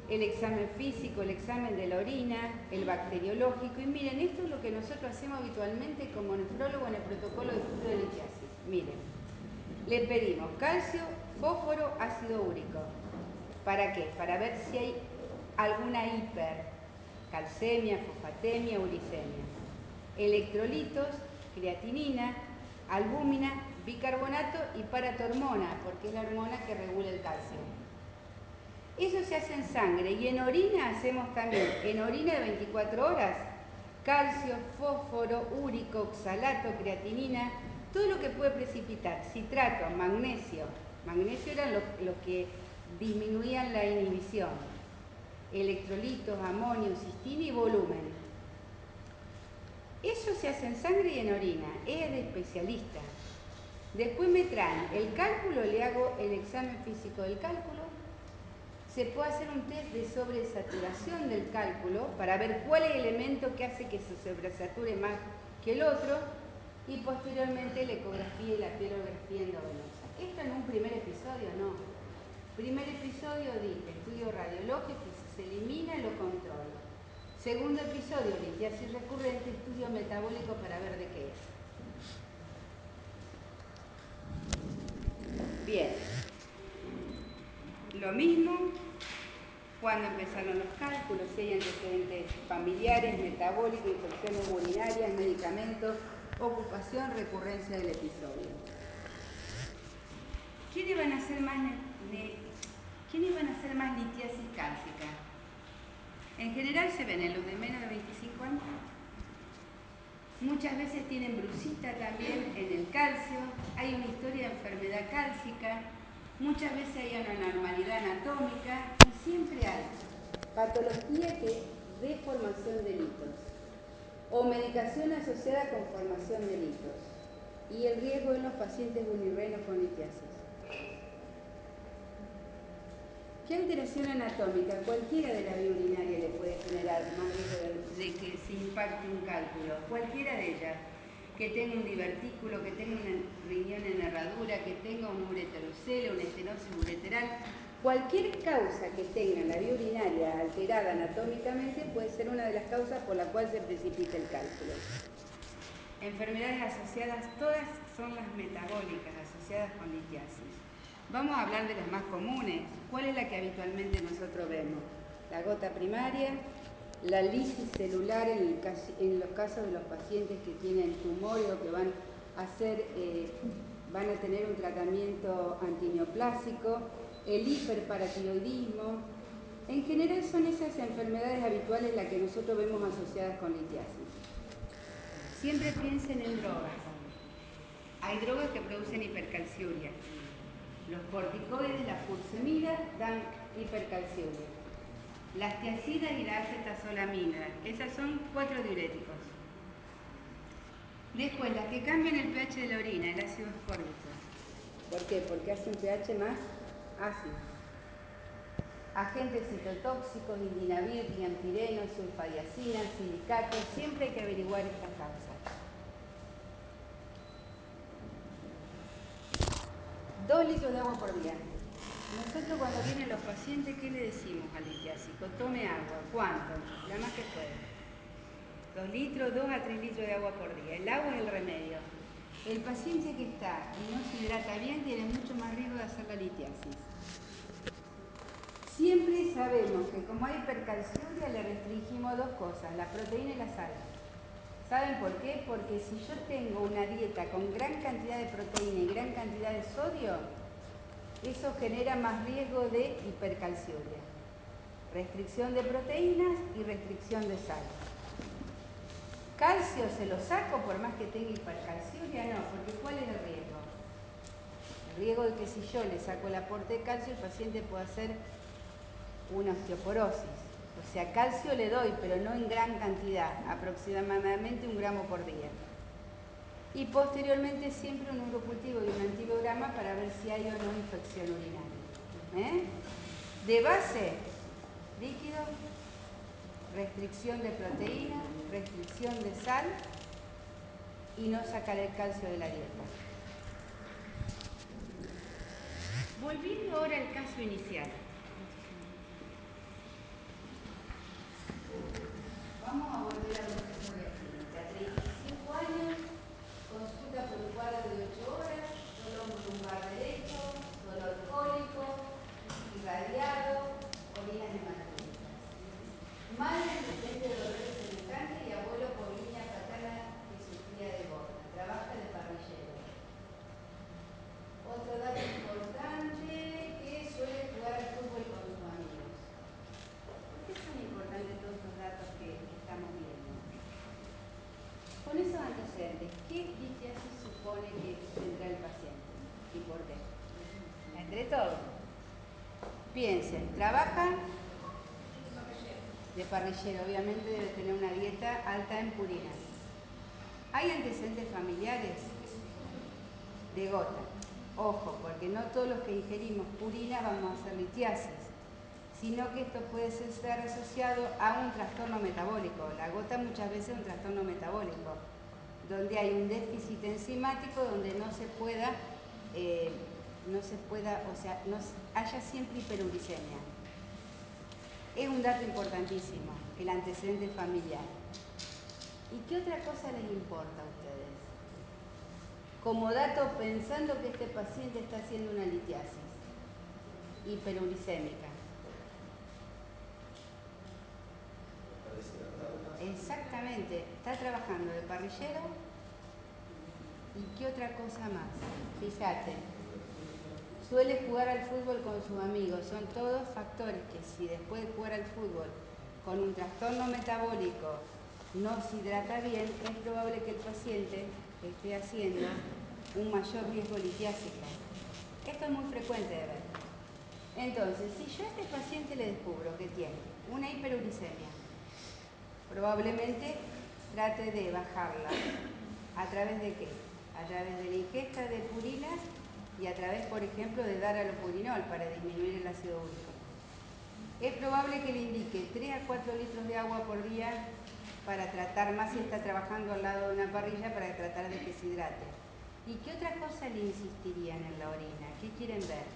el examen físico, el examen de la orina, el bacteriológico. Y miren, esto es lo que nosotros hacemos habitualmente como nefrólogo en el protocolo de estudio de litiasis. Miren, le pedimos calcio, fósforo, ácido úrico. ¿Para qué? Para ver si hay alguna hipercalcemia, fosfatemia, uricemia. Electrolitos, creatinina, albúmina, bicarbonato y paratormona, porque es la hormona que regula el calcio. Eso se hace en sangre y en orina hacemos también, en orina de 24 horas, calcio, fósforo, úrico, oxalato, creatinina, todo lo que puede precipitar, citrato, magnesio. Magnesio eran los que disminuían la inhibición. Electrolitos, amonio, cistina y volumen. Eso se hace en sangre y en orina, es de especialista. Después me traen el cálculo, le hago el examen físico del cálculo. Se puede hacer un test de sobresaturación del cálculo para ver cuál es el elemento que hace que se sobresature más que el otro. Y posteriormente la ecografía y la pielografía endovenosa. Esto en un primer episodio no. Primer episodio dije, estudio radiológico, si se elimina lo controlo. Segundo episodio, litiasis recurrente, estudio metabólico para ver de qué es. Bien. Lo mismo cuando empezaron los cálculos, si hay antecedentes familiares, metabólicos, infecciones urinarias, medicamentos, ocupación, recurrencia del episodio. ¿Quiénes van a hacer más litiasis cálcica? En general se ven en los de menos de 25 años. Muchas veces tienen brusita también en el calcio. Hay una historia de enfermedad cálcica. Muchas veces hay una anormalidad anatómica. Y siempre hay patología de formación de litos. O medicación asociada con formación de litos. Y el riesgo en los pacientes unirrenos con litiasis. ¿Qué alteración anatómica? Cualquiera de la vía urinaria le puede generar más riesgo de que se impacte un cálculo. Cualquiera de ellas. Que tenga un divertículo, que tenga un riñón en herradura, que tenga un ureterocele, una estenosis ureteral. Cualquier causa que tenga la vía urinaria alterada anatómicamente puede ser una de las causas por la cual se precipita el cálculo. Enfermedades asociadas, todas son las metabólicas asociadas con litiasis. Vamos a hablar de las más comunes. ¿Cuál es la que habitualmente nosotros vemos? La gota primaria, la lisis celular en los casos de los pacientes que tienen tumores o que van a tener un tratamiento antineoplásico, el hiperparatiroidismo. En general son esas enfermedades habituales las que nosotros vemos asociadas con litiasis. Siempre piensen en drogas. Hay drogas que producen hipercalciuria. Los corticoides, la furosemida, dan hipercalciuria. Las tiazidas y la acetazolamida, esas son 4 diuréticos. Después, las que cambian el pH de la orina, el ácido ascórbico. ¿Por qué? Porque hace un pH más ácido. Agentes citotóxicos, indinavir, triampireno, sulfadiazina, silicatos, siempre hay que averiguar estas causas. 2 litros de agua por día. Nosotros cuando vienen los pacientes, ¿qué le decimos al litiásico? Tome agua. ¿Cuánto? La más que puede. 2 litros, 2 a 3 litros de agua por día. El agua es el remedio. El paciente que está y no se hidrata bien tiene mucho más riesgo de hacer la litiasis. Siempre sabemos que como hay hipercalciuria le restringimos 2 cosas, la proteína y la sal. ¿Saben por qué? Porque si yo tengo una dieta con gran cantidad de proteína y gran cantidad de sodio, eso genera más riesgo de hipercalciuria. restricción de proteínas y restricción de sal. Calcio se lo saco por más que tenga hipercalciuria, no, porque ¿cuál es el riesgo? El riesgo de que si yo le saco el aporte de calcio, el paciente puede hacer una osteoporosis. O sea, calcio le doy, pero no en gran cantidad, aproximadamente 1 gramo por día. Y posteriormente siempre un urocultivo y un antibiograma para ver si hay o no infección urinaria. De base, líquido, restricción de proteína, restricción de sal y no sacar el calcio de la dieta. Volviendo ahora al caso inicial. Vamos a volver a nuestra historia clínica. 35 años, consulta por un cuadro de 8 horas, dolor lumbar derecho, dolor cólico, irradiado, orinas hematúricas. Madre antecedente de dolores en el canje y abuelo por línea paterna que sufría de gota. Trabaja de parrillero. Otro dato importante, que suele jugar al fútbol con sus amigos. ¿Por qué son importantes todos estos datos que estamos viendo? Con esos antecedentes, ¿qué litiasis supone que tendrá el paciente? ¿Y por qué? Entre todos. Piensen, trabaja de parrillero, obviamente debe tener una dieta alta en purinas. ¿Hay antecedentes familiares? De gota. Ojo, porque no todos los que ingerimos purina vamos a hacer litiasis, sino que esto puede estar asociado a un trastorno metabólico. La gota muchas veces es un trastorno metabólico, donde hay un déficit enzimático, donde no haya siempre hiperuricemia. Es un dato importantísimo, el antecedente familiar. ¿Y qué otra cosa les importa a ustedes? Como dato, pensando que este paciente está haciendo una litiasis hiperuricémica. Exactamente, está trabajando de parrillero. ¿Y qué otra cosa más? Fíjate, suele jugar al fútbol con sus amigos. Son todos factores que si después de jugar al fútbol con un trastorno metabólico no se hidrata bien, es probable que el paciente esté haciendo un mayor riesgo litiásico. Esto es muy frecuente de ver. Entonces, si yo a este paciente le descubro que tiene una hiperuricemia, probablemente trate de bajarla. ¿A través de qué? A través de la ingesta de purinas y a través, por ejemplo, de dar alopurinol para disminuir el ácido úrico. Es probable que le indique 3 a 4 litros de agua por día para tratar, más si está trabajando al lado de una parrilla, para tratar de que se hidrate. ¿Y qué otra cosa le insistirían en la orina? ¿Qué quieren ver?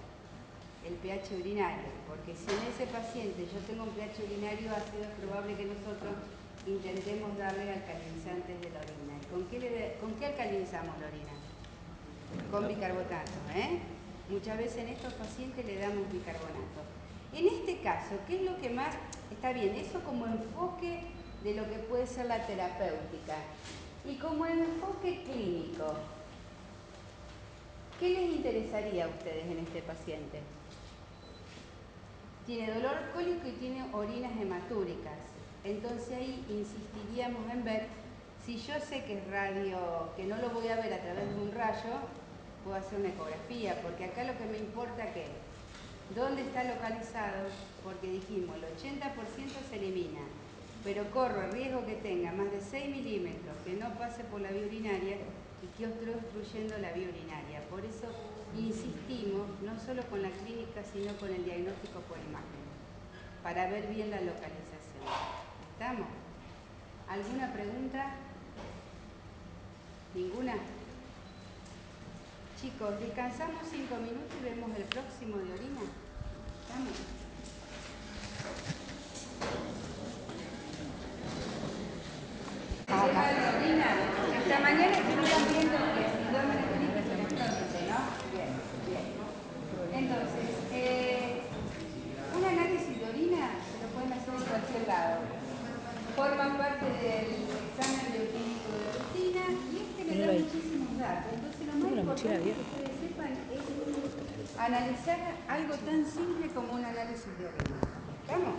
El pH urinario, porque si en ese paciente yo tengo un pH urinario ácido, es probable que nosotros intentemos darle alcalinizantes de la orina. ¿Con qué alcalinizamos la orina? Con bicarbonato, Muchas veces en estos pacientes le damos bicarbonato. En este caso, ¿qué es lo que más está bien? Eso como enfoque de lo que puede ser la terapéutica. Y como enfoque clínico, ¿qué les interesaría a ustedes en este paciente? Tiene dolor cólico y tiene orinas hematúricas. Entonces ahí insistiríamos en ver, si yo sé que es radio, que no lo voy a ver a través de un rayo, puedo hacer una ecografía, porque acá lo que me importa es dónde está localizado, porque dijimos el 80% se elimina, pero corro el riesgo que tenga más de 6 milímetros, que no pase por la vía urinaria y que esté obstruyendo la vía urinaria. Por eso insistimos, no solo con la clínica, sino con el diagnóstico por imagen, para ver bien la localización. ¿Estamos? ¿Alguna pregunta? ¿Ninguna? Chicos, descansamos 5 minutos y vemos el próximo de orina. ¿Estamos? El tema de la orina, hasta mañana estuvieron viendo que abdomen clínico y electrólisis, ¿no? Bien, bien. Entonces, un análisis de orina se lo pueden hacer en cualquier lado. Forman parte del examen bioquímico de rutina y les da muchísimos datos. Entonces, lo más importante que ustedes sepan es analizar algo tan simple como un análisis de orina. ¿Estamos?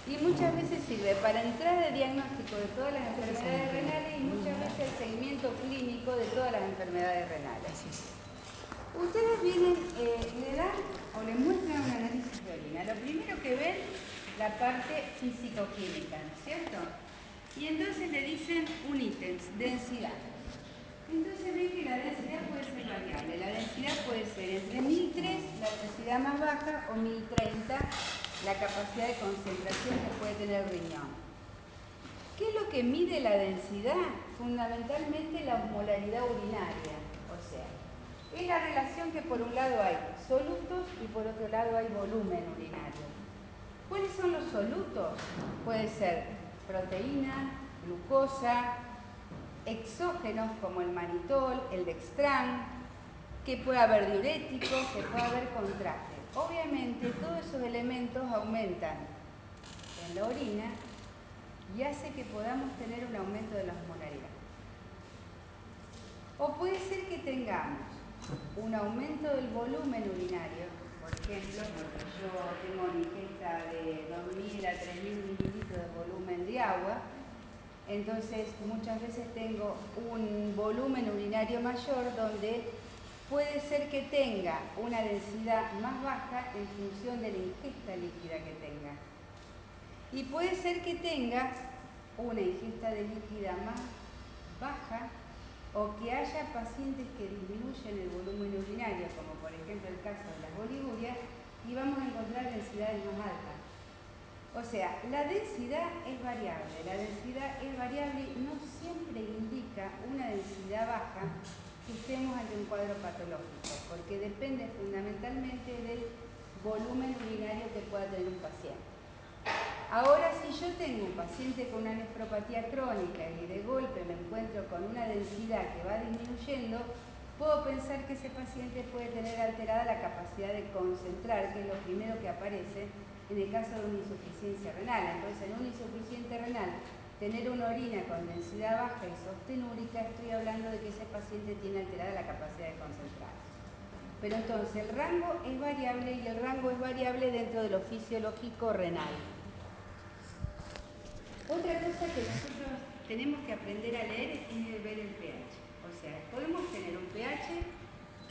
Y muchas veces sirve para entrar de diagnóstico de todas las enfermedades renales y muchas veces el seguimiento clínico de todas las enfermedades renales. Ustedes vienen, le dan o le muestran un análisis de orina. Lo primero que ven, la parte físico-química, ¿no es cierto? Y entonces le dicen un ítem, densidad. Entonces ven que la densidad puede ser variable. La densidad puede ser entre 1003, la densidad más baja, o 1030, la capacidad de concentración que puede tener el riñón. ¿Qué es lo que mide la densidad? Fundamentalmente la osmolaridad urinaria. O sea, es la relación que por un lado hay solutos y por otro lado hay volumen urinario. ¿Cuáles son los solutos? Puede ser proteína, glucosa, exógenos como el manitol, el dextran, que puede haber diuréticos, que puede haber contraste. Obviamente todos esos elementos aumentan en la orina y hace que podamos tener un aumento de la osmolaridad. O puede ser que tengamos un aumento del volumen urinario, por ejemplo, porque yo tengo una ingesta de 2.000 a 3.000 mililitros de volumen de agua, entonces muchas veces tengo un volumen urinario mayor donde puede ser que tenga una densidad más baja en función de la ingesta líquida que tenga. Y puede ser que tenga una ingesta de líquida más baja o que haya pacientes que disminuyen el volumen urinario, como por ejemplo el caso de las oligurias, y vamos a encontrar densidades más altas. O sea, la densidad es variable y no siempre indica una densidad baja que estemos ante un cuadro patológico, porque depende fundamentalmente del volumen urinario que pueda tener un paciente. Ahora, si yo tengo un paciente con una nefropatía crónica y de golpe me encuentro con una densidad que va disminuyendo, puedo pensar que ese paciente puede tener alterada la capacidad de concentrar, que es lo primero que aparece en el caso de una insuficiencia renal. Entonces, en una insuficiencia renal, tener una orina con densidad baja y sostenúrica, estoy hablando de que ese paciente tiene alterada la capacidad de concentrar. Pero entonces, el rango es variable y el rango es variable dentro de lo fisiológico renal. Otra cosa que nosotros tenemos que aprender a leer es ver el pH. O sea, podemos tener un pH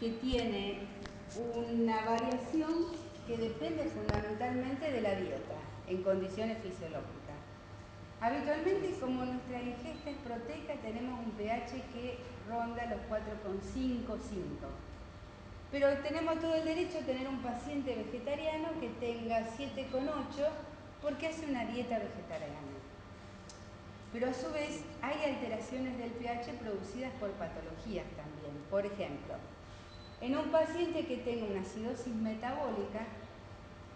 que tiene una variación que depende fundamentalmente de la dieta en condiciones fisiológicas. Habitualmente, como nuestra ingesta es proteica, tenemos un pH que ronda los 4,5, 5. Pero tenemos todo el derecho a tener un paciente vegetariano que tenga 7,8 porque hace una dieta vegetariana. Pero a su vez hay alteraciones del pH producidas por patologías también. Por ejemplo, en un paciente que tenga una acidosis metabólica,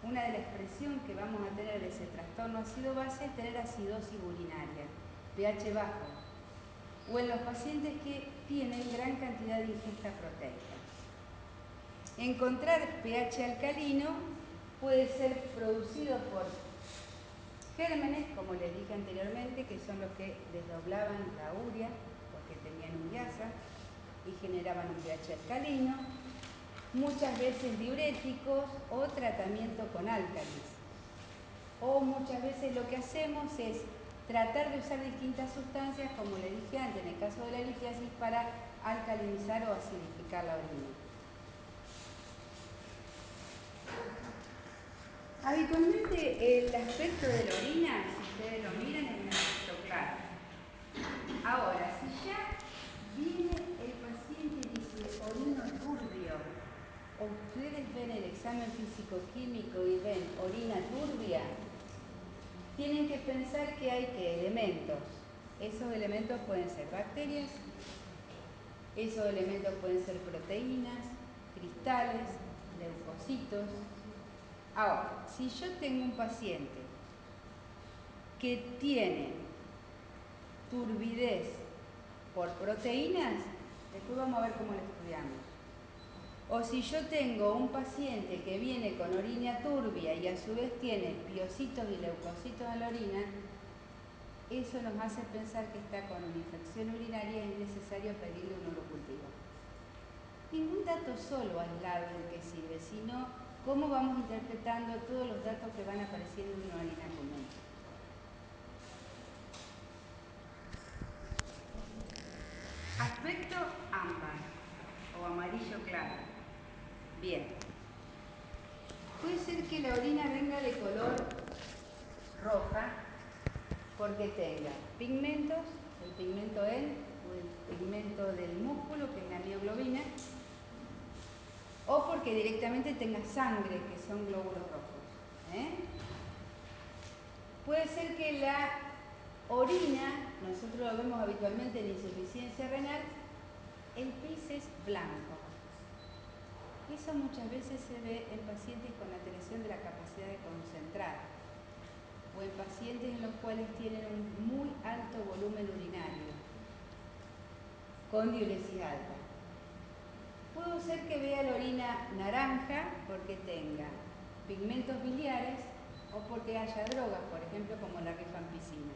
una de las expresiones que vamos a tener de ese trastorno ácido-base es tener acidosis urinaria, pH bajo, o en los pacientes que tienen gran cantidad de ingesta proteica. Encontrar pH alcalino puede ser producido por gérmenes, como les dije anteriormente, que son los que desdoblaban la urea, porque tenían ureasa y generaban un pH alcalino, muchas veces diuréticos o tratamiento con álcalis. O muchas veces lo que hacemos es tratar de usar distintas sustancias, como les dije antes, en el caso de la litiasis, para alcalinizar o acidificar la orina. Habitualmente el aspecto de la orina, si ustedes lo miran, es un aspecto claro. Ahora, si ya viene el paciente y dice orino turbio, o ustedes ven el examen físico-químico y ven orina turbia, tienen que pensar que hay elementos. Esos elementos pueden ser bacterias, esos elementos pueden ser proteínas, cristales, leucocitos. Ahora, si yo tengo un paciente que tiene turbidez por proteínas, después vamos a ver cómo lo estudiamos. O si yo tengo un paciente que viene con orina turbia y a su vez tiene piocitos y leucocitos en la orina, eso nos hace pensar que está con una infección urinaria y es necesario pedirle un urocultivo. Ningún dato solo aislado es el que sirve, sino cómo vamos interpretando todos los datos que van apareciendo en una orina común. Aspecto ámbar o amarillo claro. Bien. Puede ser que la orina venga de color roja porque tenga pigmentos, el pigmento L o el pigmento del músculo, que es la mioglobina, o porque directamente tenga sangre, que son glóbulos rojos. Puede ser que la orina, nosotros lo vemos habitualmente en insuficiencia renal, el pis es blanco. Eso muchas veces se ve en pacientes con alteración de la capacidad de concentrar o en pacientes en los cuales tienen un muy alto volumen urinario con diuresis alta. Puede ser que vea la orina naranja porque tenga pigmentos biliares o porque haya drogas, por ejemplo, como la rifampicina.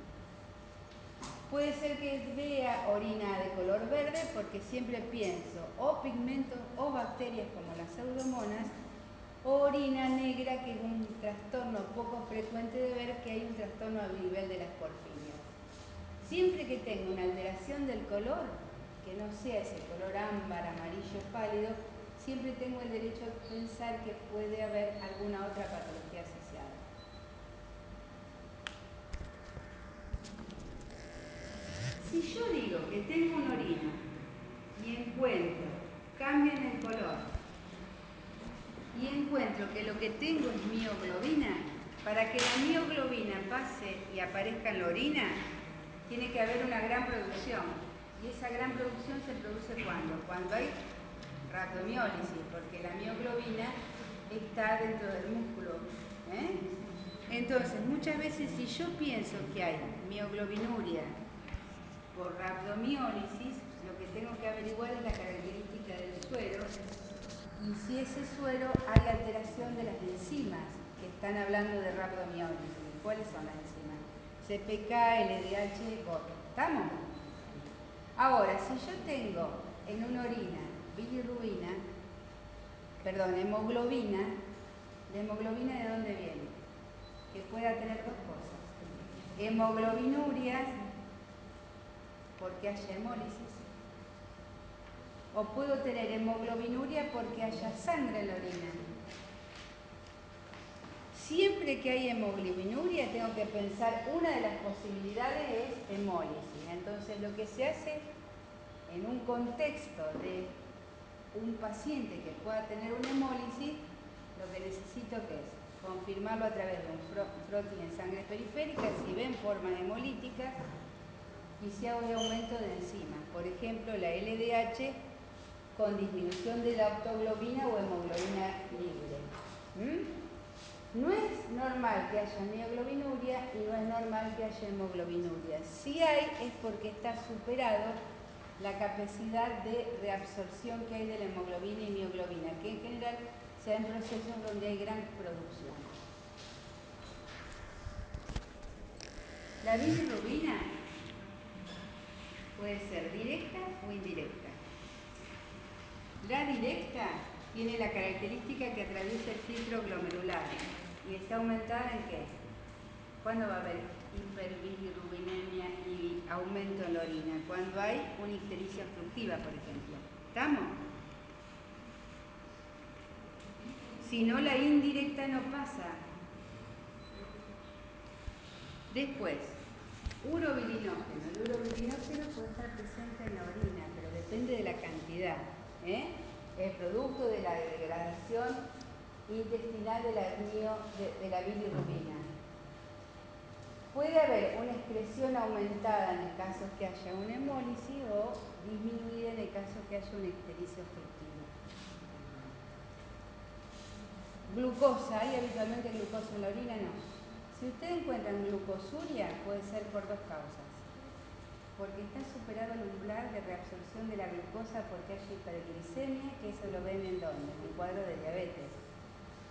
Puede ser que vea orina de color verde porque siempre pienso o pigmentos o bacterias como las pseudomonas, o orina negra, que es un trastorno poco frecuente de ver, que hay un trastorno a nivel de las porfirias. Siempre que tenga una alteración del color, que no sea ese color ámbar, amarillo pálido, siempre tengo el derecho a pensar que puede haber alguna otra patología asociada. Si yo digo que tengo una orina y encuentro cambio en el color y encuentro que lo que tengo es mioglobina, para que la mioglobina pase y aparezca en la orina, tiene que haber una gran producción. Y esa gran producción se produce cuando hay rhabdomiólisis, porque la mioglobina está dentro del músculo. Entonces, muchas veces si yo pienso que hay mioglobinuria por rhabdomiólisis, lo que tengo que averiguar es la característica del suero y si ese suero hay alteración de las enzimas que están hablando de rhabdomiólisis. ¿Cuáles son las enzimas? CPK, LDH, GOT. ¿Estamos? Ahora, si yo tengo en una orina bilirrubina, hemoglobina, ¿la hemoglobina de dónde viene? Que pueda tener dos cosas. Hemoglobinuria, porque haya hemólisis, o puedo tener hemoglobinuria porque haya sangre en la orina. Siempre que hay hemoglobinuria tengo que pensar, una de las posibilidades es hemólisis. Entonces lo que se hace en un contexto de un paciente que pueda tener una hemólisis, lo que necesito que es confirmarlo a través de un frotting en sangre periférica, si ven formas hemolíticas, y si hago de aumento de enzimas, por ejemplo la LDH con disminución de la optoglobina o hemoglobina libre. No es normal que haya mioglobinuria y no es normal que haya hemoglobinuria. Si hay, es porque está superado la capacidad de reabsorción que hay de la hemoglobina y mioglobina, que en general se da en procesos donde hay gran producción. La bilirrubina puede ser directa o indirecta. La directa tiene la característica que atraviesa el filtro glomerular y está aumentada ¿en qué? ¿Cuándo va a haber hiperbilirrubinemia y aumento en la orina? Cuando hay una ictericia obstructiva, por ejemplo. ¿Estamos? Si no, la indirecta no pasa. Después, urobilinógeno. El urobilinógeno puede estar presente en la orina, pero depende de la cantidad. El producto de la degradación intestinal de la bilirrubina. Puede haber una excreción aumentada en el caso que haya una hemólisis o disminuida en el caso que haya una ictericia obstructiva. Glucosa, ¿hay habitualmente glucosa en la orina? No. Si ustedes encuentran glucosuria, puede ser por dos causas. Porque está superado el umbral de reabsorción de la glucosa porque hay hiperglicemia, que eso lo ven en donde, en un cuadro de diabetes.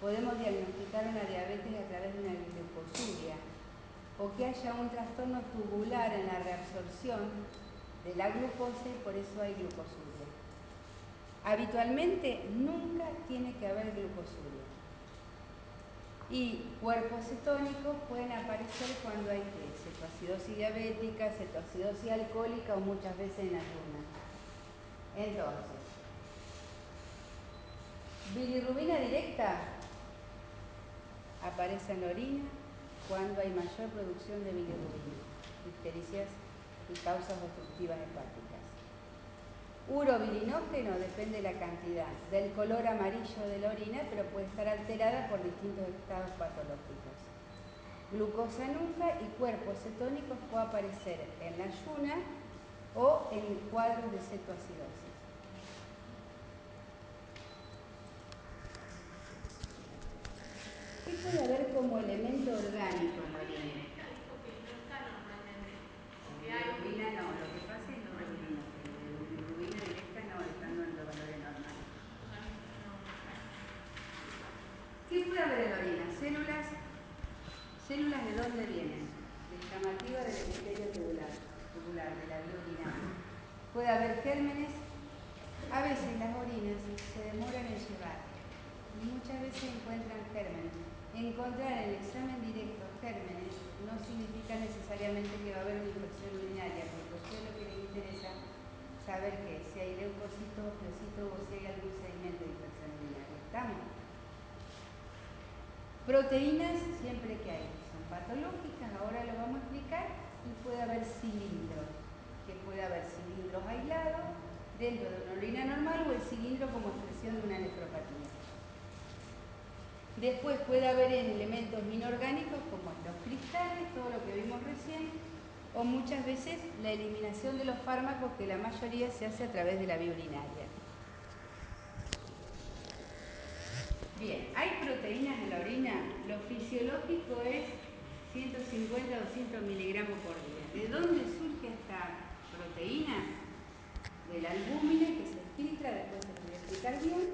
Podemos diagnosticar una diabetes a través de una glucosuria, o que haya un trastorno tubular en la reabsorción de la glucosa y por eso hay glucosuria. Habitualmente nunca tiene que haber glucosuria. Y cuerpos cetónicos pueden aparecer cuando hay cetoacidosis diabética, cetoacidosis alcohólica o muchas veces en ayunas. Entonces, bilirrubina directa aparece en la orina cuando hay mayor producción de bilirrubina, ictericias y causas obstructivas hepáticas. Urobilinógeno depende de la cantidad, del color amarillo de la orina, pero puede estar alterada por distintos estados patológicos. Glucosa nunca y cuerpos cetónicos puede aparecer en la ayuna o en cuadros de cetoacidosis. ¿Qué puede haber como elemento orgánico en la orina? Bilirrubina no, lo que pasa es la bilirrubina directa no, estando en los valores normales. ¿Qué puede haber en la orina? Células. ¿Células de dónde vienen? Descamativa del epitelio tubular, de la vía urinaria. Puede haber gérmenes. A veces las orinas se demoran en llevar y muchas veces encuentran gérmenes. Encontrar en el examen directo gérmenes no significa necesariamente que va a haber una infección urinaria, porque a usted lo que les interesa saber que si hay leucocitos, piocitos o si hay algún sedimento de infección urinaria. ¿Estamos? Proteínas siempre que hay, son patológicas, ahora lo vamos a explicar, y puede haber cilindros, que puede haber cilindros aislados dentro de una orina normal o el cilindro como expresión de una nefropatía. Después puede haber elementos inorgánicos como los cristales, todo lo que vimos recién, o muchas veces la eliminación de los fármacos, que la mayoría se hace a través de la vía urinaria. Bien, ¿hay proteínas en la orina? Lo fisiológico es 150 a 200 miligramos por día. ¿De dónde surge esta proteína? De la albúmina, que se filtra, después se puede explicar bien,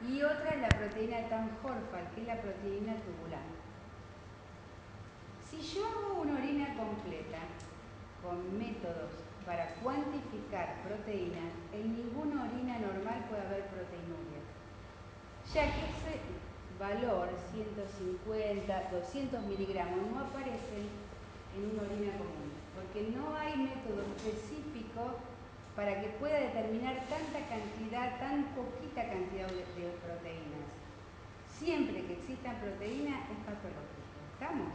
y otra es la proteína de Tan-Horford, que es la proteína tubular. Si yo hago una orina completa con métodos para cuantificar proteínas, en ninguna orina normal puede haber proteinuria, ya que ese valor, 150, 200 miligramos, no aparecen en una orina común, porque no hay método específico para que pueda determinar tanta cantidad, tan poquita cantidad de proteínas. Siempre que existan proteínas es patológico. ¿Estamos?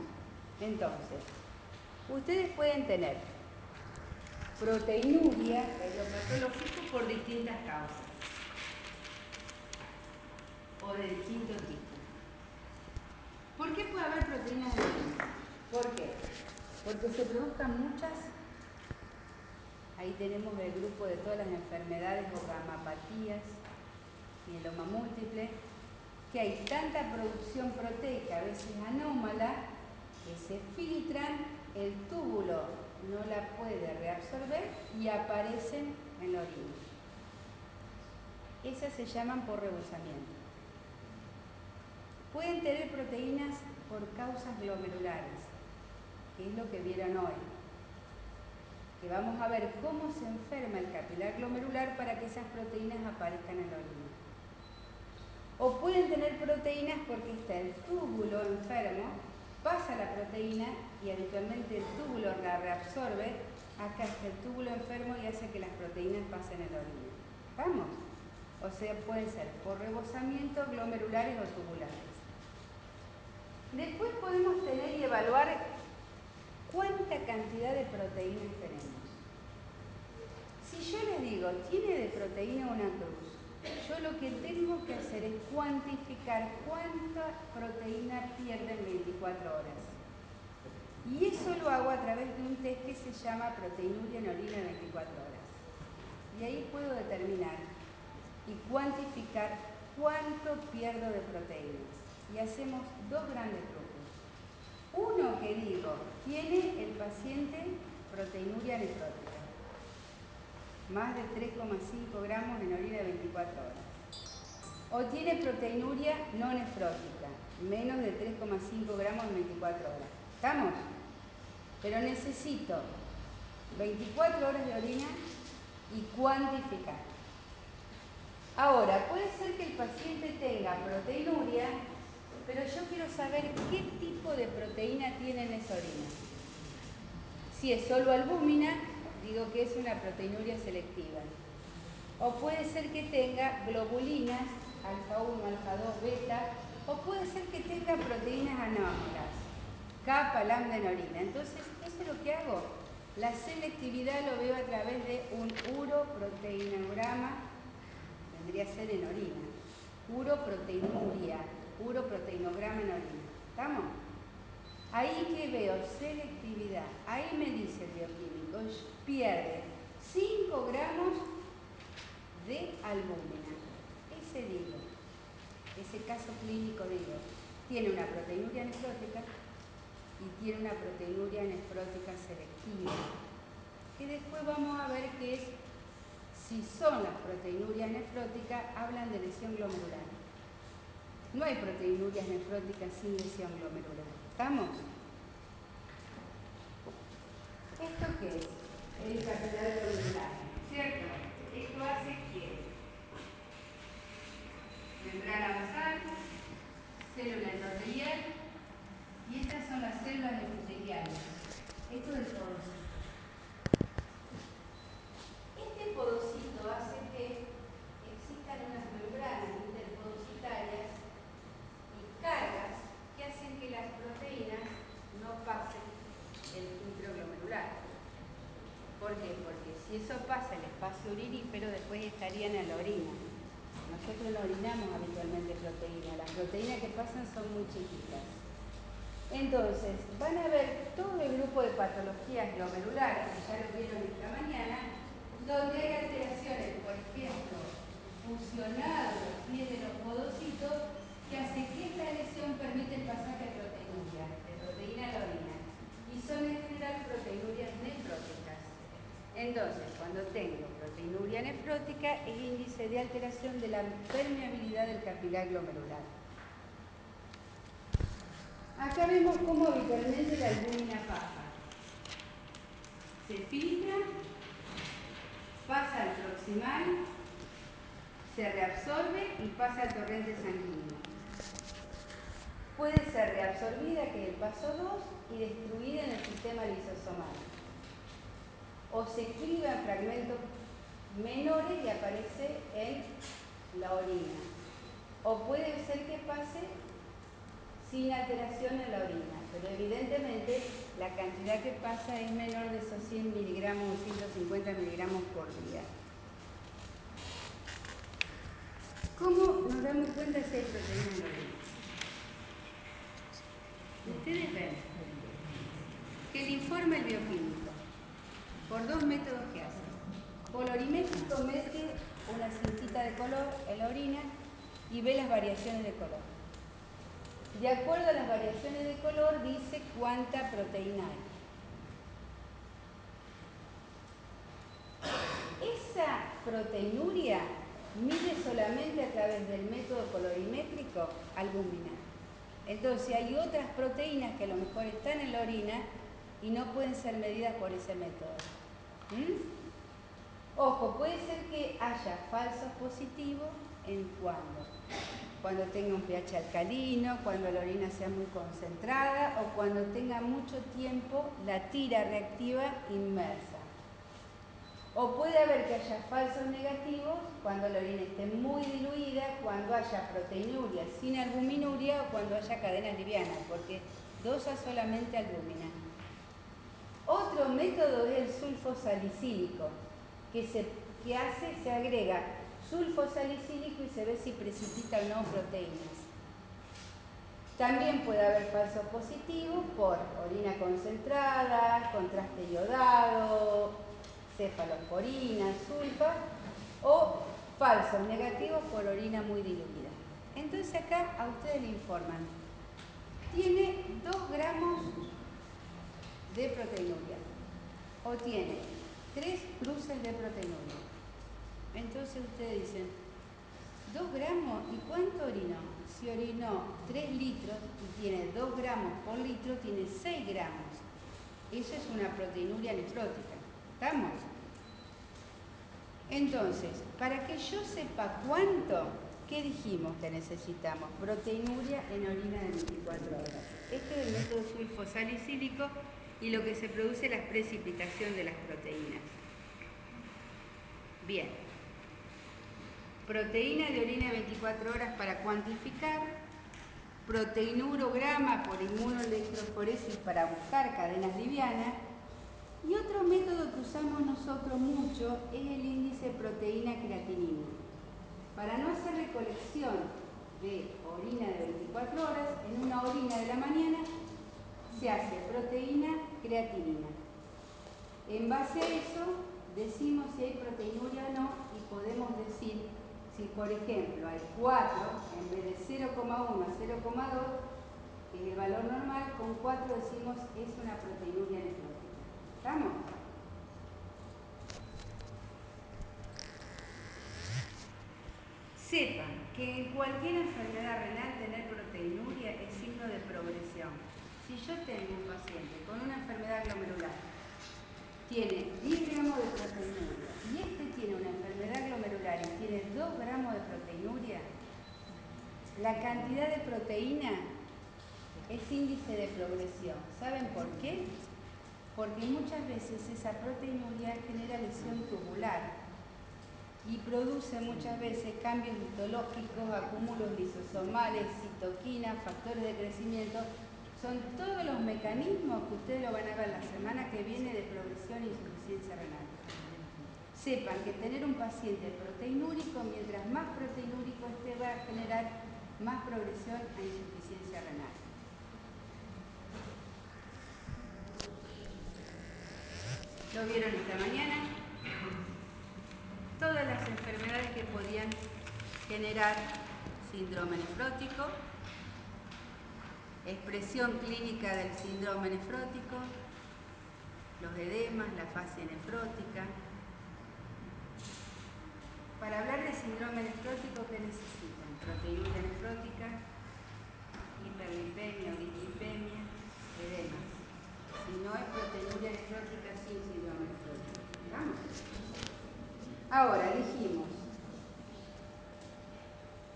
Entonces, ustedes pueden tener proteinuria, que es lo patológico, por distintas causas o de distinto tipo. ¿Por qué puede haber proteínas en la orina? ¿Por qué? Porque se produzcan muchas. Ahí tenemos el grupo de todas las enfermedades o gamapatías, mieloma múltiple, que hay tanta producción proteica, a veces anómala, que se filtran, el túbulo no la puede reabsorber y aparecen en la orina. Esas se llaman por rebosamiento. Pueden tener proteínas por causas glomerulares, que es lo que vieron hoy. Que vamos a ver cómo se enferma el capilar glomerular para que esas proteínas aparezcan en la orina. O pueden tener proteínas porque está el túbulo enfermo, pasa la proteína y habitualmente el túbulo la reabsorbe. Acá está el túbulo enfermo y hace que las proteínas pasen en la orina. ¿Vamos? O sea, pueden ser por rebosamiento, glomerulares o tubulares. Después podemos tener y evaluar cuánta cantidad de proteínas tenemos. Si yo les digo, tiene de proteína una cruz, yo lo que tengo que hacer es cuantificar cuánta proteína pierde en 24 horas. Y eso lo hago a través de un test que se llama proteinuria en orina 24 horas. Y ahí puedo determinar y cuantificar cuánto pierdo de proteínas. Y hacemos dos grandes grupos. Uno que digo, tiene el paciente proteinuria nefrótica, más de 3,5 gramos en orina de 24 horas. O tiene proteinuria no nefrótica, menos de 3,5 gramos en 24 horas. ¿Estamos? Pero necesito 24 horas de orina y cuantificar. Ahora, puede ser que el paciente tenga proteinuria, pero yo quiero saber qué tipo de proteína tiene en esa orina. Si es solo albúmina, digo que es una proteinuria selectiva. O puede ser que tenga globulinas, alfa 1, alfa 2, beta, o puede ser que tenga proteínas anómalas, kappa, lambda en orina. Entonces, eso es lo que hago. La selectividad lo veo a través de un uroproteinograma, vendría a ser en orina. Uroproteinuria, uroproteinograma en orina. ¿Estamos? Ahí que veo selectividad, ahí me dice el bioquímico, pierde 5 gramos de albúmina. Ese caso clínico digo, tiene una proteinuria nefrótica y tiene una proteinuria nefrótica selectiva. Y después vamos a ver que es, si son las proteinurias nefróticas, hablan de lesión glomerular. No hay proteinurias nefróticas sin lesión glomerular. ¿Estamos? ¿Esto qué es? El capilar glomerular, ¿cierto? Esto hace que membrana basal, célula endotelial, y estas son las células epiteliales. Esto es el podocito. Este podocito hace que existan unas membranas interpodocitarias y cargas que hacen que las proteínas no pasen el filtro glomerular. ¿Por qué? Porque si eso pasa el espacio urinífero, después estarían en la orina. Nosotros no orinamos habitualmente proteínas. Las proteínas que pasan son muy chiquitas. Entonces, van a ver todo el grupo de patologías glomerulares, que ya lo vieron esta mañana, donde hay alteraciones, por ejemplo, fusionados los pies de los podocitos, que hace que esta lesión permite el pasaje de proteinuria, de proteína a la orina. Y son en general proteinurias nefróticas. Entonces, cuando tengo proteinuria nefrótica, es índice de alteración de la permeabilidad del capilar glomerular. Acá vemos cómo habitualmente la albúmina pasa. Se filtra, pasa al proximal, se reabsorbe y pasa al torrente sanguíneo. Puede ser reabsorbida, que es el paso 2, y destruida en el sistema lisosomal. O se escribe en fragmentos menores y aparece en la orina. O puede ser que pase sin alteración en la orina, pero evidentemente la cantidad que pasa es menor de esos 100 miligramos o 150 miligramos por día. ¿Cómo nos damos cuenta si hay proteína en la orina? Ustedes ven que le informa el bioquímico por dos métodos que hace. Colorimétrico mete una cintita de color en la orina y ve las variaciones de color. De acuerdo a las variaciones de color dice cuánta proteína hay. Esa proteinuria mide solamente a través del método colorimétrico albúmina. Entonces hay otras proteínas que a lo mejor están en la orina y no pueden ser medidas por ese método. Ojo, puede ser que haya falsos positivos en cuando tenga un pH alcalino, cuando la orina sea muy concentrada o cuando tenga mucho tiempo la tira reactiva inmersa. O puede haber que haya falsos negativos cuando la orina esté muy diluida, cuando haya proteinuria sin albuminuria o cuando haya cadenas livianas, porque dosa solamente albúmina. Otro método es el sulfosalicílico, se agrega sulfosalicílico y se ve si precipita o no proteínas. También puede haber falsos positivos por orina concentrada, contraste iodado, cefalosporina, sulfa, o falsos negativos por orina muy diluida. Entonces acá a ustedes le informan, tiene 2 gramos de proteinuria o tiene 3 cruces de proteinuria. Entonces ustedes dicen, 2 gramos, ¿y cuánto orinó? Si orinó 3 litros y tiene 2 gramos por litro, tiene 6 gramos. Eso es una proteinuria nefrótica. ¿Estamos? Entonces, para que yo sepa cuánto, ¿qué dijimos que necesitamos? Proteinuria en orina de 24 horas. Este es el método sulfosalicílico y lo que se produce es la precipitación de las proteínas. Bien. proteína de orina de 24 horas para cuantificar, proteinurograma por inmunoelectroforesis para buscar cadenas livianas, y otro método que usamos nosotros mucho es el índice proteína-creatinina. Para no hacer recolección de orina de 24 horas, en una orina de la mañana se hace proteína-creatinina. En base a eso, decimos si hay proteinuria o no y podemos decir si, por ejemplo, hay 4 en vez de 0,1 a 0,2, que es el valor normal, con 4 decimos es una proteinuria nefrótica. ¿Estamos? Sepan que en cualquier enfermedad renal tener proteinuria es signo de progresión. Si yo tengo un paciente con una enfermedad glomerular, tiene 10 gramos de proteinuria y este tiene una enfermedad glomerular y tiene 2 gramos de proteinuria, la cantidad de proteína es índice de progresión. ¿Saben por qué? Porque muchas veces esa proteinuria genera lesión tubular y produce muchas veces cambios histológicos, acúmulos lisosomales, citoquinas, factores de crecimiento. Son todos los mecanismos que ustedes lo van a ver la semana que viene de progresión e insuficiencia renal. Sepan que tener un paciente proteinúrico, mientras más proteinúrico esté, va a generar más progresión a insuficiencia renal. ¿Lo vieron esta mañana? Todas las enfermedades que podían generar síndrome nefrótico, expresión clínica del síndrome nefrótico, los edemas, la fase nefrótica. Para hablar de síndrome nefrótico, ¿qué necesitan? Proteinuria nefrótica, hiperlipemia o dislipemia, edemas. Si no es proteinuria nefrótica, sin síndrome nefrótico. ¿Vamos? Ahora, dijimos,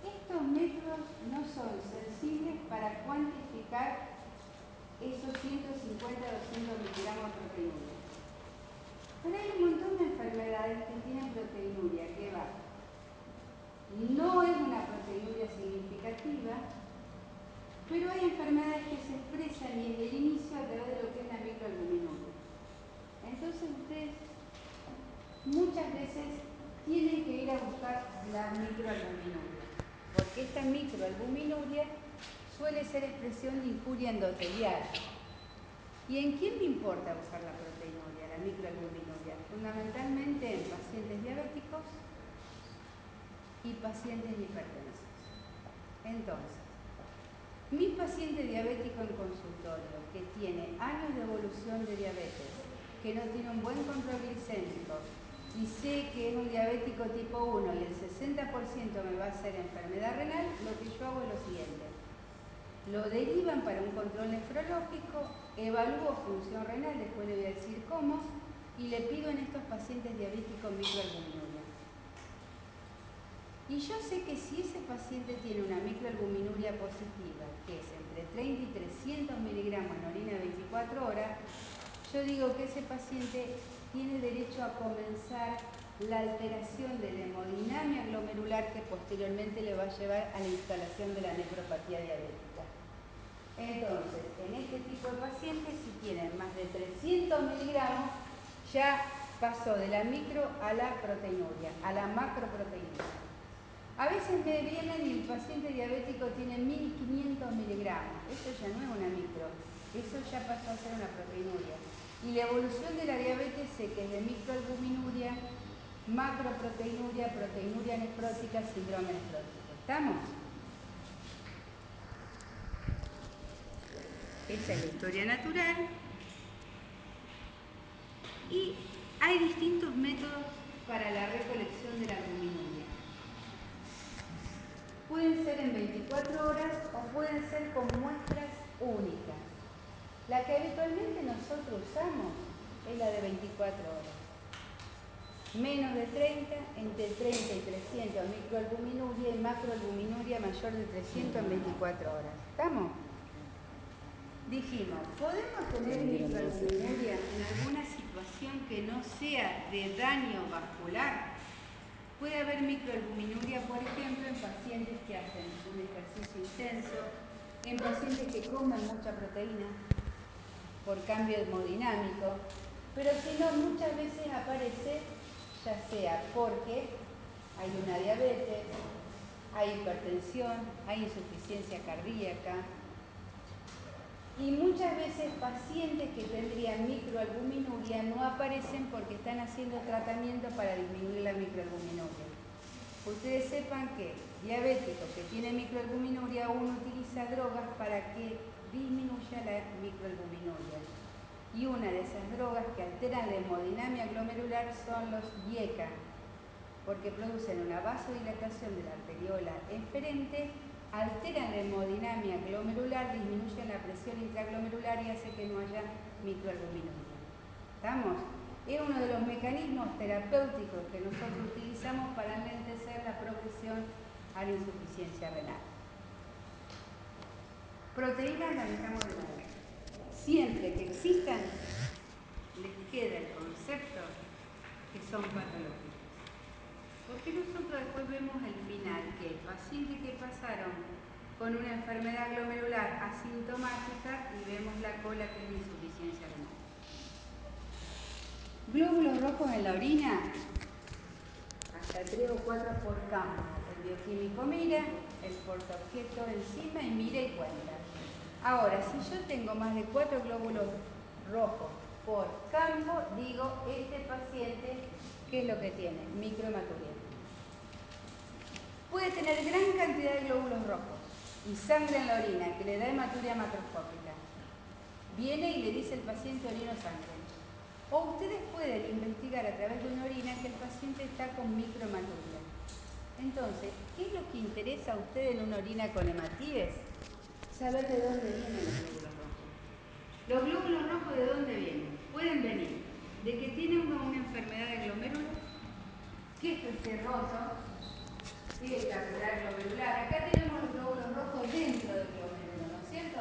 estos métodos no son sensibles para cuantificar esos 150 o 200 miligramos de proteinuria. Pero hay un montón de enfermedades que tienen proteinuria que va. No es una proteinuria significativa, pero hay enfermedades que se expresan y desde el inicio a través de lo que es la microalbuminuria. Entonces ustedes muchas veces tienen que ir a buscar la microalbuminuria, porque esta microalbuminuria suele ser expresión de injuria endotelial. ¿Y en quién me importa usar la proteinuria, la microalbuminuria? Fundamentalmente en pacientes diabéticos y pacientes hipertensos. Entonces, mi paciente diabético en consultorio que tiene años de evolución de diabetes, que no tiene un buen control glicémico y sé que es un diabético tipo 1 y el 60% me va a hacer enfermedad renal, lo que yo hago es lo siguiente. Lo derivan para un control nefrológico, evalúo función renal, después le voy a decir cómo, y le pido en estos pacientes diabéticos microalbuminuria. Y yo sé que si ese paciente tiene una microalbuminuria positiva, que es entre 30 y 300 miligramos en orina de 24 horas, yo digo que ese paciente tiene derecho a comenzar la alteración de la hemodinamia glomerular que posteriormente le va a llevar a la instalación de la nefropatía diabética. Entonces, en este tipo de pacientes, si tienen más de 300 miligramos, ya pasó de la micro a la proteinuria, a la macroproteinuria. A veces me vienen y el paciente diabético tiene 1500 miligramos. Eso ya no es una micro, eso ya pasó a ser una proteinuria. Y la evolución de la diabetes sé que es de microalbuminuria, macroproteinuria, proteinuria nefrótica, síndrome nefrótico. ¿Estamos? Esa es la historia natural. Y hay distintos métodos para la recolección de la albuminuria. Pueden ser en 24 horas o pueden ser con muestras únicas. La que habitualmente nosotros usamos es la de 24 horas. Menos de 30, entre 30 y 300 microalbuminuria y macroalbuminuria mayor de 300 en 24 horas. ¿Estamos? Dijimos, ¿podemos tener microalbuminuria en alguna situación que no sea de daño vascular? Puede haber microalbuminuria, por ejemplo, en pacientes que hacen un ejercicio intenso, en pacientes que comen mucha proteína por cambio hemodinámico, pero si no, muchas veces aparece ya sea porque hay una diabetes, hay hipertensión, hay insuficiencia cardíaca, y muchas veces pacientes que tendrían microalbuminuria no aparecen porque están haciendo tratamiento para disminuir la microalbuminuria. Ustedes sepan que diabéticos que tienen microalbuminuria, uno utiliza drogas para que disminuya la microalbuminuria. Y una de esas drogas que alteran la hemodinamia glomerular son los IECA, porque producen una vasodilatación de la arteriola eferente, alteran la hemodinamia glomerular, disminuyen la presión intraglomerular y hace que no haya microalbuminuria. ¿Estamos? Es uno de los mecanismos terapéuticos que nosotros utilizamos para enlentecer la progresión a la insuficiencia renal. Proteínas las dejamos de lado. Siempre que existan, les queda el concepto que son patológicos. Porque nosotros después vemos el final, que pacientes que pasaron con una enfermedad glomerular asintomática y vemos la cola que es la insuficiencia renal. Glóbulos rojos en la orina, hasta 3 o 4 por campo. El bioquímico mira, el portaobjeto encima y mira y cuenta. Ahora, si yo tengo más de 4 glóbulos rojos por campo, digo, este paciente, ¿qué es lo que tiene? Microhematuria. Puede tener gran cantidad de glóbulos rojos y sangre en la orina que le da hematuria macroscópica. Viene y le dice el paciente orino sangre. O ustedes pueden investigar a través de una orina que el paciente está con microhematuria. Entonces, ¿qué es lo que interesa a usted en una orina con hematíes? Saber de dónde vienen los glóbulos rojos. ¿Los glóbulos rojos de dónde vienen? Pueden venir de que tiene uno una enfermedad de glomérulo, que esto esté roto, y el capilar glomerular. Acá tenemos los glóbulos rojos dentro del glomérulo, ¿no es cierto?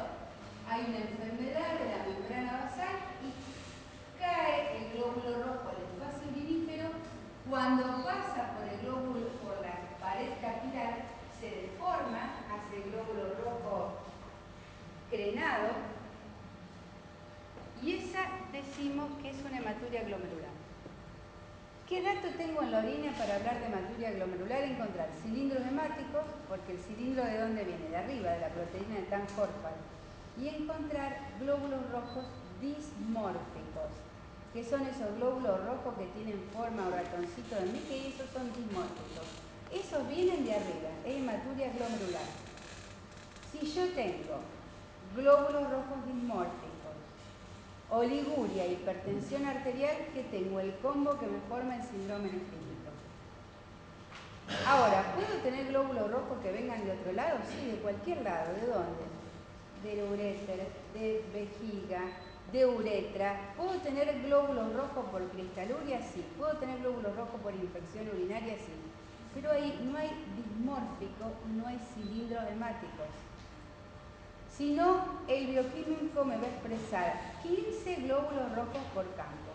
Hay una enfermedad de la membrana basal y cae el glóbulo rojo al espacio urinífero. Cuando pasa por el glóbulo, por la pared capilar, se deforma, hace el glóbulo rojo crenado, y esa decimos que es una hematuria glomerular. ¿Qué dato tengo en la orina para hablar de hematuria glomerular? Encontrar cilindros hemáticos, porque el cilindro ¿de dónde viene? De arriba, de la proteína de Tan-Horfman. Y encontrar glóbulos rojos dismórficos, que son esos glóbulos rojos que tienen forma o ratoncito de Mickey, y esos son dismórficos. Esos vienen de arriba, es hematuria glomerular. Si yo tengo glóbulos rojos dismórficos, oliguria, hipertensión arterial, que tengo el combo que me forma el síndrome nefrítico. Ahora, ¿puedo tener glóbulos rojos que vengan de otro lado? Sí, de cualquier lado. ¿De dónde? Del uréter, de vejiga, de uretra. ¿Puedo tener glóbulos rojos por cristaluria? Sí. ¿Puedo tener glóbulos rojos por infección urinaria? Sí. Pero ahí no hay dismórfico y no hay cilindros hemáticos. Si no, el bioquímico me va a expresar 15 glóbulos rojos por campo.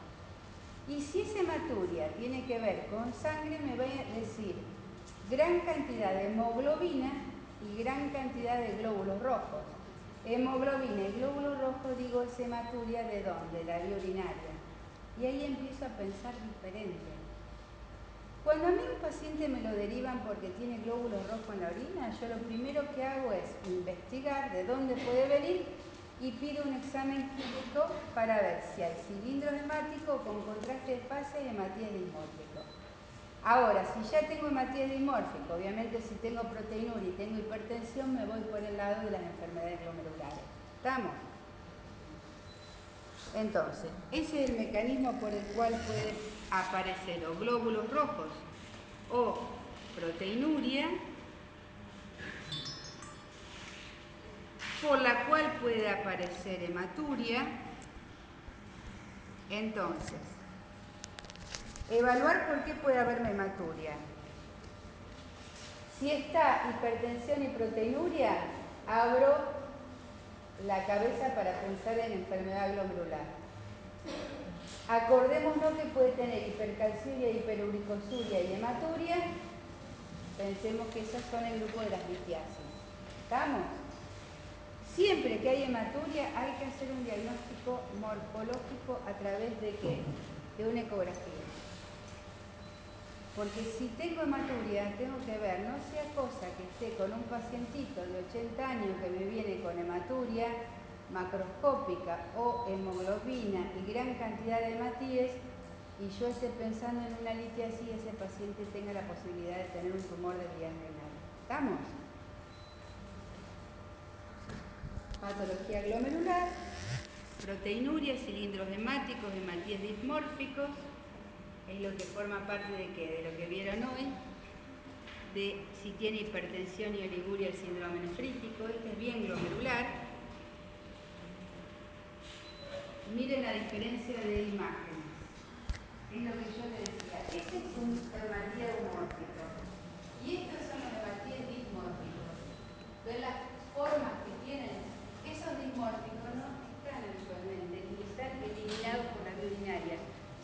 Y si esa hematuria tiene que ver con sangre, me va a decir gran cantidad de hemoglobina y gran cantidad de glóbulos rojos. Hemoglobina y glóbulos rojos, digo, es hematuria ¿de dónde? De la vía urinaria. Y ahí empiezo a pensar diferente. Cuando a mí un paciente me lo derivan porque tiene glóbulos rojos en la orina, yo lo primero que hago es investigar de dónde puede venir y pido un examen clínico para ver si hay cilindros hemáticos con contraste de fase y hematíes dismórfico. Ahora, si ya tengo hematíes dismórfico, obviamente si tengo proteinuria y tengo hipertensión, me voy por el lado de las enfermedades glomerulares. ¿Estamos? Entonces, ese es el mecanismo por el cual puede aparecer o glóbulos rojos o proteinuria, por la cual puede aparecer hematuria. Entonces, evaluar por qué puede haber hematuria. Si está hipertensión y proteinuria, abro la cabeza para pensar en enfermedad glomerular. Acordémonos que puede tener hipercalciuria, hiperuricosuria y hematuria. Pensemos que esos son el grupo de las litiasis. ¿Estamos? Siempre que hay hematuria hay que hacer un diagnóstico morfológico a través de ¿qué? De una ecografía. Porque si tengo hematuria, tengo que ver, no sea cosa que esté con un pacientito de 80 años que me viene con hematuria macroscópica o hemoglobina y gran cantidad de hematíes, y yo esté pensando en una litiasis y ese paciente tenga la posibilidad de tener un tumor de vías renales. ¿Estamos? Patología glomerular, proteinuria, cilindros hemáticos, hematíes dismórficos, es lo que forma parte de ¿qué? De lo que vieron hoy, de si tiene hipertensión y oliguria el síndrome nefrítico. Este es bien glomerular. Miren la diferencia de imágenes. Es lo que yo les decía. Este es un hematíe eumórfico y estos son los hematíes dismórficos. ¿Ven las formas que tienen? Esos dismórficos no están habitualmente ni están eliminados por la vía urinaria.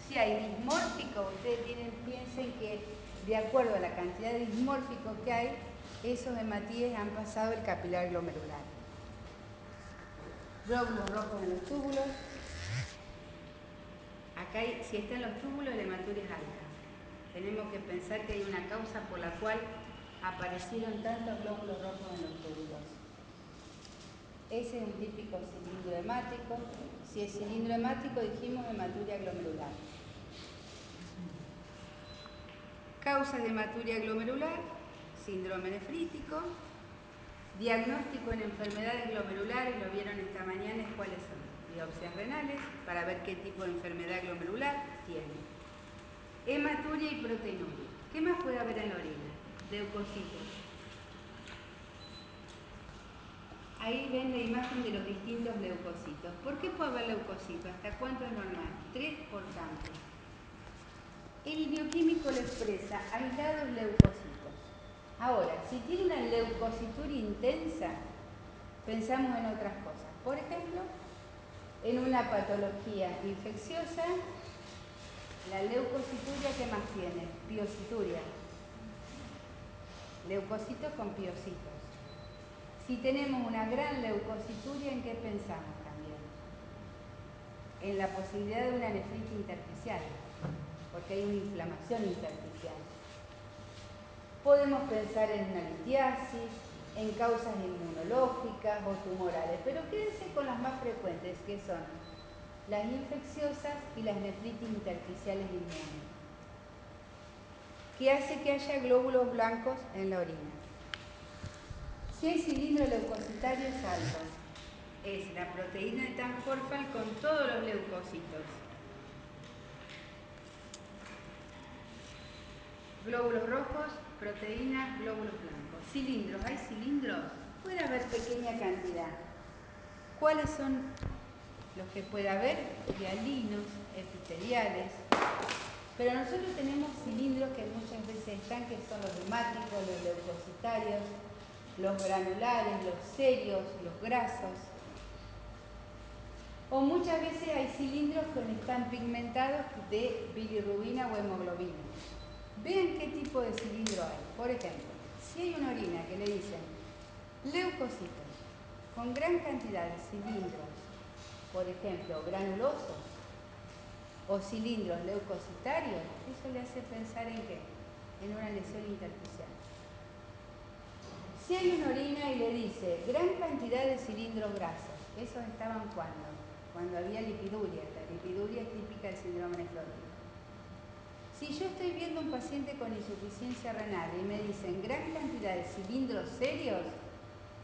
Si hay dismórfico, ustedes piensen que de acuerdo a la cantidad de dismórficos que hay, esos hematíes han pasado el capilar glomerular. Glóbulos rojos en los túbulos. Acá si están los túbulos, la hematuria es alta. Tenemos que pensar que hay una causa por la cual aparecieron tantos glóbulos rojos en los túbulos. Ese es un típico cilindro hemático. Si es cilindro hemático, dijimos hematuria glomerular. Causas de hematuria glomerular, síndrome nefrítico. Diagnóstico en enfermedades glomerulares, lo vieron esta mañana, ¿cuáles son? Biopsias renales, para ver qué tipo de enfermedad glomerular tiene. Hematuria y proteinuria. ¿Qué más puede haber en la orina? Leucocitos. Ahí ven la imagen de los distintos leucocitos. ¿Por qué puede haber leucocitos? ¿Hasta cuánto es normal? 3 por campo. El bioquímico lo expresa aislados leucocitos. Ahora, si tiene una leucocituria intensa, pensamos en otras cosas. Por ejemplo, en una patología infecciosa, la leucocituria, ¿qué más tiene? Piocituria. Leucocitos con piocitos. Si tenemos una gran leucocituria, ¿en qué pensamos también? En la posibilidad de una nefritis intersticial, porque hay una inflamación intersticial. Podemos pensar en una litiasis, en causas inmunológicas o tumorales, pero quédense con las más frecuentes, que son las infecciosas y las nefritis intersticiales inmunes, que hace que haya glóbulos blancos en la orina. Si hay cilindro leucocitario es alto, es la proteína de Tan-Forfan con todos los leucocitos. Glóbulos rojos, proteínas, glóbulos blancos. Cilindros, ¿hay cilindros? Puede haber pequeña cantidad. ¿Cuáles son los que puede haber? Hialinos, epiteliales. Pero nosotros tenemos cilindros que muchas veces están, que son los hemáticos, los leucocitarios, los granulares, los serios, los grasos. O muchas veces hay cilindros que están pigmentados de bilirrubina o hemoglobina. Vean qué tipo de cilindro hay. Por ejemplo, si hay una orina que le dicen leucocitos con gran cantidad de cilindros, por ejemplo, granulosos, o cilindros leucocitarios, eso le hace pensar en ¿qué? En una lesión intersticial. Si hay una orina y le dice gran cantidad de cilindros grasos, ¿esos estaban cuándo? Cuando había lipiduria. La lipiduria es típica del síndrome nefrótico. Si yo estoy viendo un paciente con insuficiencia renal y me dicen gran cantidad de cilindros serios,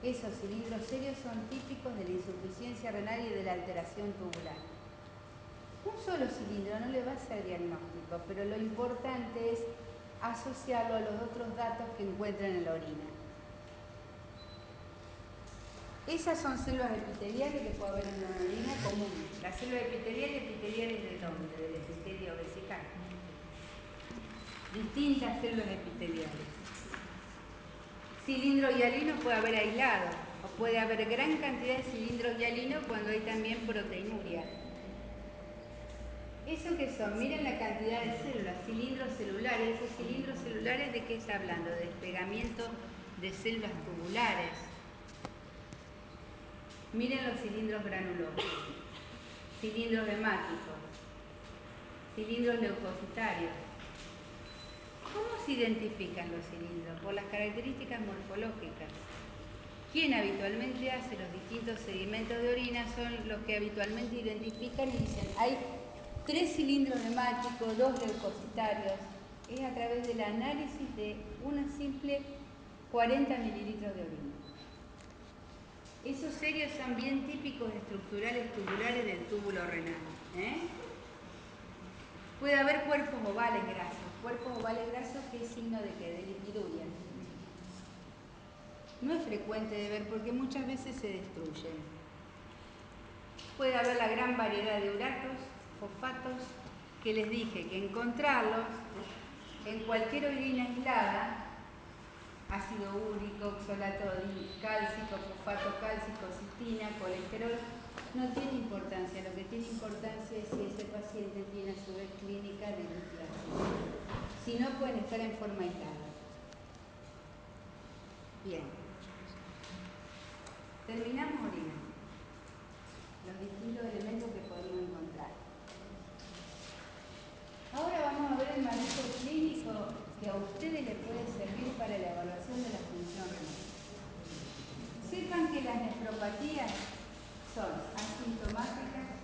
esos cilindros serios son típicos de la insuficiencia renal y de la alteración tubular. Un solo cilindro no le va a ser diagnóstico, pero lo importante es asociarlo a los otros datos que encuentran en la orina. Esas son células epiteliales que puede haber en una orina común. Las células epiteliales ¿de dónde? Del epitelio vesical. Distintas células epiteliales. Cilindro hialino puede haber aislado, o puede haber gran cantidad de cilindros hialinos cuando hay también proteinuria. ¿Eso qué son? Miren la cantidad de células, cilindros celulares. ¿Esos cilindros celulares de qué está hablando? De despegamiento de células tubulares. Miren los cilindros granulosos, cilindros hemáticos, cilindros leucocitarios. ¿Cómo se identifican los cilindros? Por las características morfológicas. Quien habitualmente hace los distintos sedimentos de orina son los que habitualmente identifican y dicen, hay 3 cilindros hemáticos, 2 leucocitarios. Es a través del análisis de una simple 40 mililitros de orina. Esos serios son bien típicos estructurales tubulares del túbulo renal. Puede haber cuerpos ovales grasos. Cuerpos ovales grasos, ¿qué es signo de qué? De lipiduria. No es frecuente de ver porque muchas veces se destruyen. Puede haber la gran variedad de uratos, fosfatos, que les dije que encontrarlos en cualquier orina aislada, ácido úrico, oxalato cálcico, fosfato cálcico, citina, colesterol, no tiene importancia. Lo que tiene importancia es si ese paciente tiene a su vez clínica de litiasis. Si no, pueden estar en forma aislada. Bien. Terminamos orina. Los distintos elementos que podemos encontrar. Ahora vamos a ver el manejo clínico que a ustedes les puede servir para la evaluación de la función renal. Sepan que las nefropatías son asintomáticas.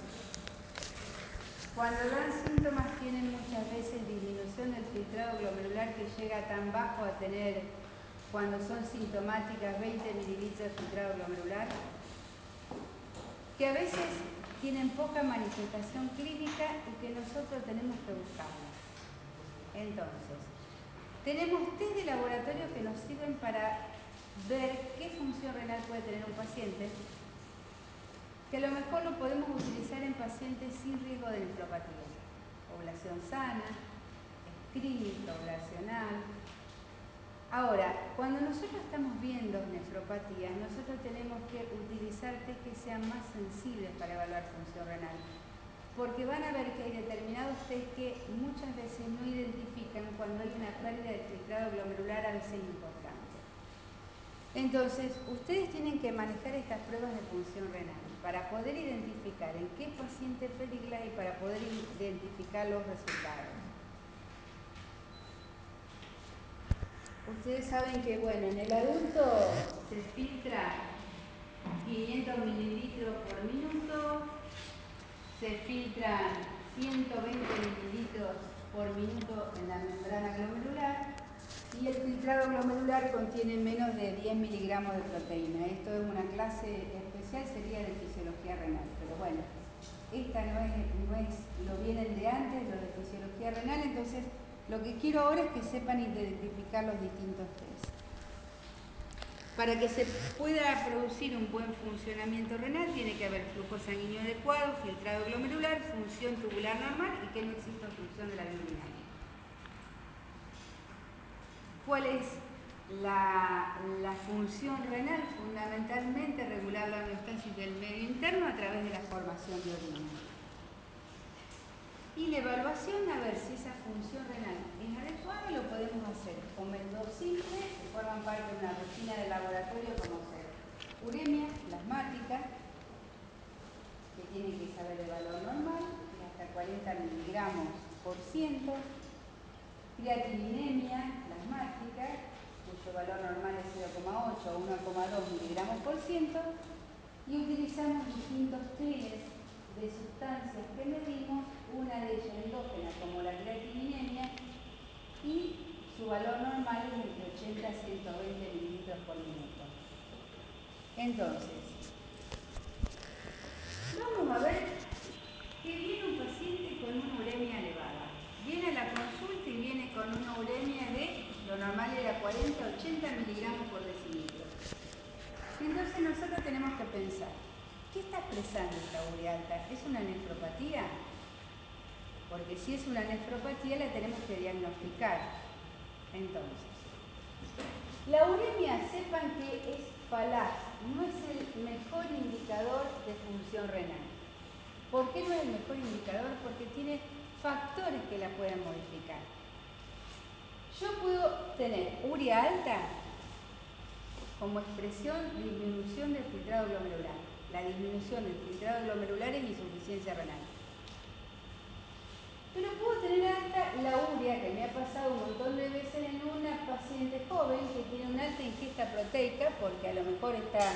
Cuando dan síntomas tienen muchas veces disminución del filtrado glomerular que llega tan bajo a tener, cuando son sintomáticas, 20 mililitros de filtrado glomerular, que a veces tienen poca manifestación clínica y que nosotros tenemos que buscarla. Entonces, tenemos test de laboratorio que nos sirven para ver qué función renal puede tener un paciente, que a lo mejor lo podemos utilizar en pacientes sin riesgo de nefropatía. Población sana, clínica, poblacional. Ahora, cuando nosotros estamos viendo nefropatías, nosotros tenemos que utilizar test que sean más sensibles para evaluar función renal. Porque van a ver que hay determinados test que muchas veces no identifican cuando hay una pérdida de filtrado glomerular a veces importante. Entonces, ustedes tienen que manejar estas pruebas de función renal para poder identificar en qué paciente pedirla y para poder identificar los resultados. Ustedes saben que, bueno, en el adulto se filtra 500 mililitros por minuto, se filtran 120 mililitros por minuto en la membrana glomerular y el filtrado glomerular contiene menos de 10 miligramos de proteína. Esto es una clase especial, sería de fisiología renal, pero bueno, esta no es lo vienen de antes, lo de fisiología renal, entonces lo que quiero ahora es que sepan identificar los distintos test. Para que se pueda producir un buen funcionamiento renal tiene que haber flujo sanguíneo adecuado, filtrado glomerular, función tubular normal y que no exista obstrucción de la vía urinaria. ¿Cuál es la función renal? Fundamentalmente regular la homeostasis del medio interno a través de la formación de orina. Y la evaluación, a ver si esa función renal es adecuada, lo podemos hacer con métodos simples que forman parte de una rutina de laboratorio como ser uremia plasmática, que tiene que saber el valor normal, de hasta 40 miligramos por ciento, creatininemia plasmática, cuyo valor normal es 0,8 o 1,2 miligramos por ciento, y utilizamos distintos test de sustancias que medimos, una de ellas endógena como la creatininemia, y su valor normal es entre 80 a 120 mililitros por minuto. Entonces, vamos a ver que viene un paciente con una uremia elevada. Viene a la consulta y viene con una uremia de, lo normal era 40 a 80 miligramos por decilitro. Entonces nosotros tenemos que pensar, ¿qué está expresando esta urea alta? ¿Es una nefropatía? Porque si es una nefropatía la tenemos que diagnosticar. Entonces, la uremia, sepan que es falaz, no es el mejor indicador de función renal. ¿Por qué no es el mejor indicador? Porque tiene factores que la pueden modificar. Yo puedo tener urea alta como expresión disminución del filtrado glomerular. La disminución del filtrado glomerular es insuficiencia renal. Pero puedo tener alta la urea, que me ha pasado un montón de veces en una paciente joven que tiene una alta ingesta proteica, porque a lo mejor está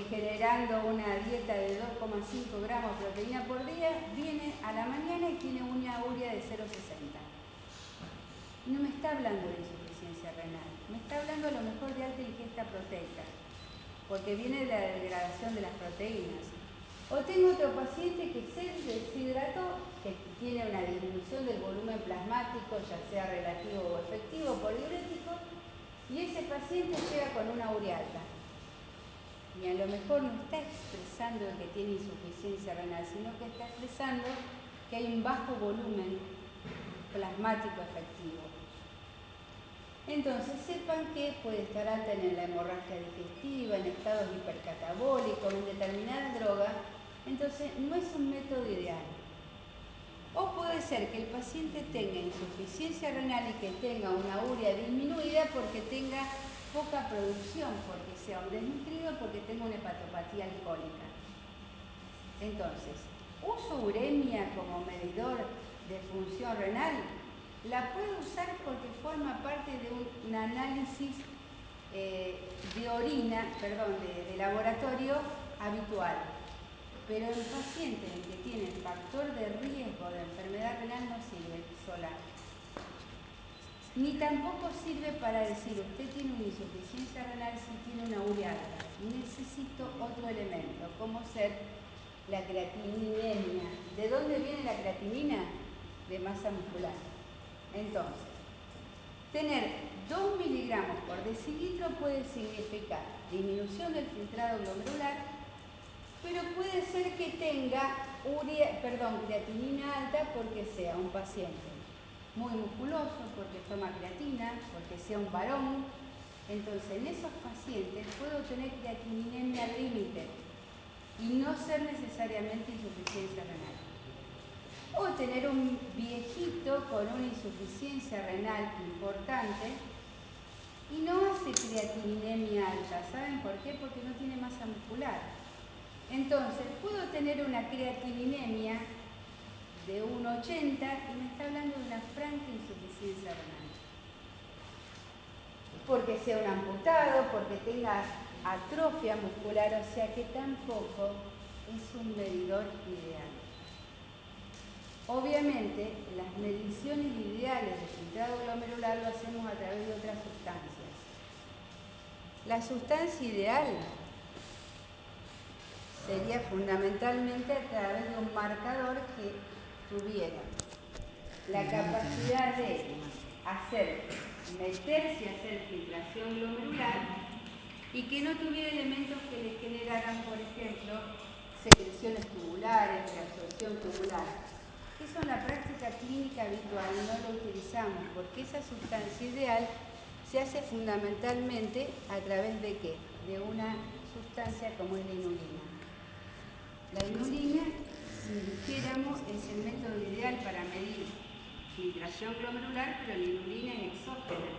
generando una dieta de 2,5 gramos de proteína por día, viene a la mañana y tiene una urea de 0,60. No me está hablando de insuficiencia renal, me está hablando a lo mejor de alta ingesta proteica, porque viene de la degradación de las proteínas. O tengo otro paciente que se deshidrató, que tiene una disminución del volumen plasmático, ya sea relativo o efectivo por diurético, y ese paciente llega con una urea alta. Y a lo mejor no está expresando que tiene insuficiencia renal, sino que está expresando que hay un bajo volumen plasmático efectivo. Entonces sepan que puede estar alta en la hemorragia digestiva, en estados hipercatabólicos, en determinada droga. Entonces no es un método ideal. O puede ser que el paciente tenga insuficiencia renal y que tenga una urea disminuida porque tenga poca producción, porque sea un desnutrido, porque tenga una hepatopatía alcohólica. Entonces, ¿uso uremia como medidor de función renal? La puedo usar porque forma parte de un análisis de orina, de laboratorio habitual. Pero en pacientes que tienen factor de riesgo de enfermedad renal no sirve sola. Ni tampoco sirve para decir, usted tiene una insuficiencia renal si tiene una urea alta. Necesito otro elemento, como ser la creatininemia. ¿De dónde viene la creatinina? De masa muscular. Entonces, tener 2 miligramos por decilitro puede significar disminución del filtrado glomerular, pero puede ser que tenga creatinina alta porque sea un paciente muy musculoso, porque toma creatina, porque sea un varón. Entonces, en esos pacientes puedo tener creatininemia al límite y no ser necesariamente insuficiencia renal. O tener un viejito con una insuficiencia renal importante y no hace creatininemia alta. ¿Saben por qué? Porque no tiene masa muscular. Entonces, puedo tener una creatininemia de 1,80 y me está hablando de una franca insuficiencia renal. Porque sea un amputado, porque tenga atrofia muscular, o sea que tampoco es un medidor ideal. Obviamente, las mediciones ideales de filtrado glomerular lo hacemos a través de otras sustancias. La sustancia ideal sería fundamentalmente a través de un marcador que tuviera la capacidad de meterse a hacer filtración glomerular y que no tuviera elementos que le generaran, por ejemplo, secreciones tubulares, reabsorción tubular. Eso en la práctica clínica habitual no lo utilizamos porque esa sustancia ideal se hace fundamentalmente a través de ¿qué? De una sustancia como es la inulina. La inulina, si dijéramos, es el método ideal para medir filtración glomerular, pero la inulina es exógena.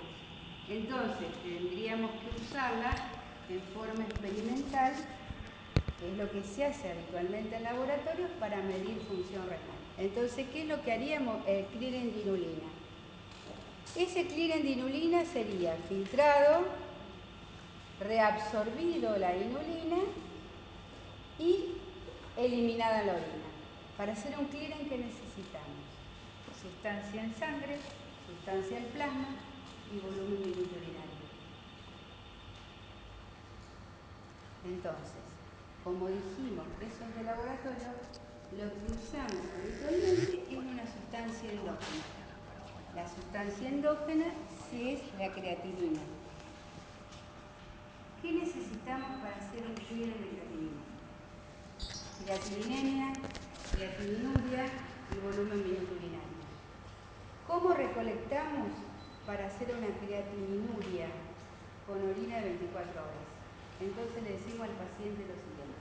Entonces, tendríamos que usarla en forma experimental, que es lo que se hace habitualmente en laboratorios para medir función renal. Entonces, ¿qué es lo que haríamos? El clearing de inulina. Ese clearing de inulina sería filtrado, reabsorbido la inulina y eliminada la orina. Para hacer un clearing, ¿qué necesitamos? Sustancia en sangre, sustancia en plasma y volumen minuto urinario. Entonces, como dijimos que eso es de laboratorio, lo que usamos habitualmente es una sustancia endógena. La sustancia endógena sí es la creatinina. ¿Qué necesitamos para hacer un clearing de creatinina? Creatininemia, creatininuria y volumen minuto urinario. ¿Cómo recolectamos para hacer una creatininuria con orina de 24 horas? Entonces le decimos al paciente lo siguiente.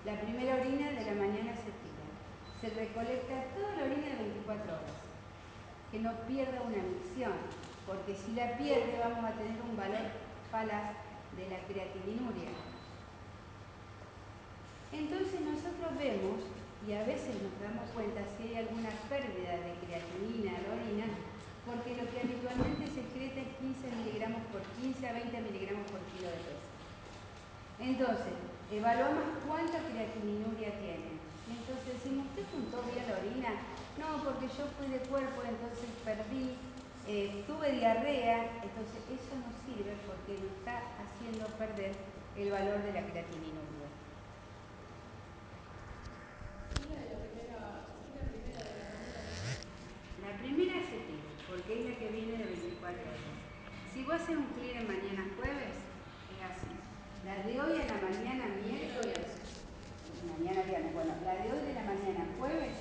La primera orina de la mañana se tira. se recolecta toda la orina de 24 horas. Que no pierda una micción, porque si la pierde vamos a tener un valor falaz de la creatininuria. Entonces nosotros vemos, y a veces nos damos cuenta si hay alguna pérdida de creatinina en la orina, porque lo que habitualmente se excreta es 15 miligramos por 15 a 20 miligramos por kilo de peso. Entonces, evaluamos cuánta creatininuria tiene. Y entonces decimos, ¿usted juntó bien la orina? No, porque yo fui de cuerpo, entonces perdí, tuve diarrea. Entonces eso no sirve porque nos está haciendo perder el valor de la creatininuria. La primera se tira, porque es la que viene de 24 horas. Si vos haces un clear mañana jueves, es así. La de hoy a la mañana miércoles, mañana viernes, bueno, la de hoy de la mañana jueves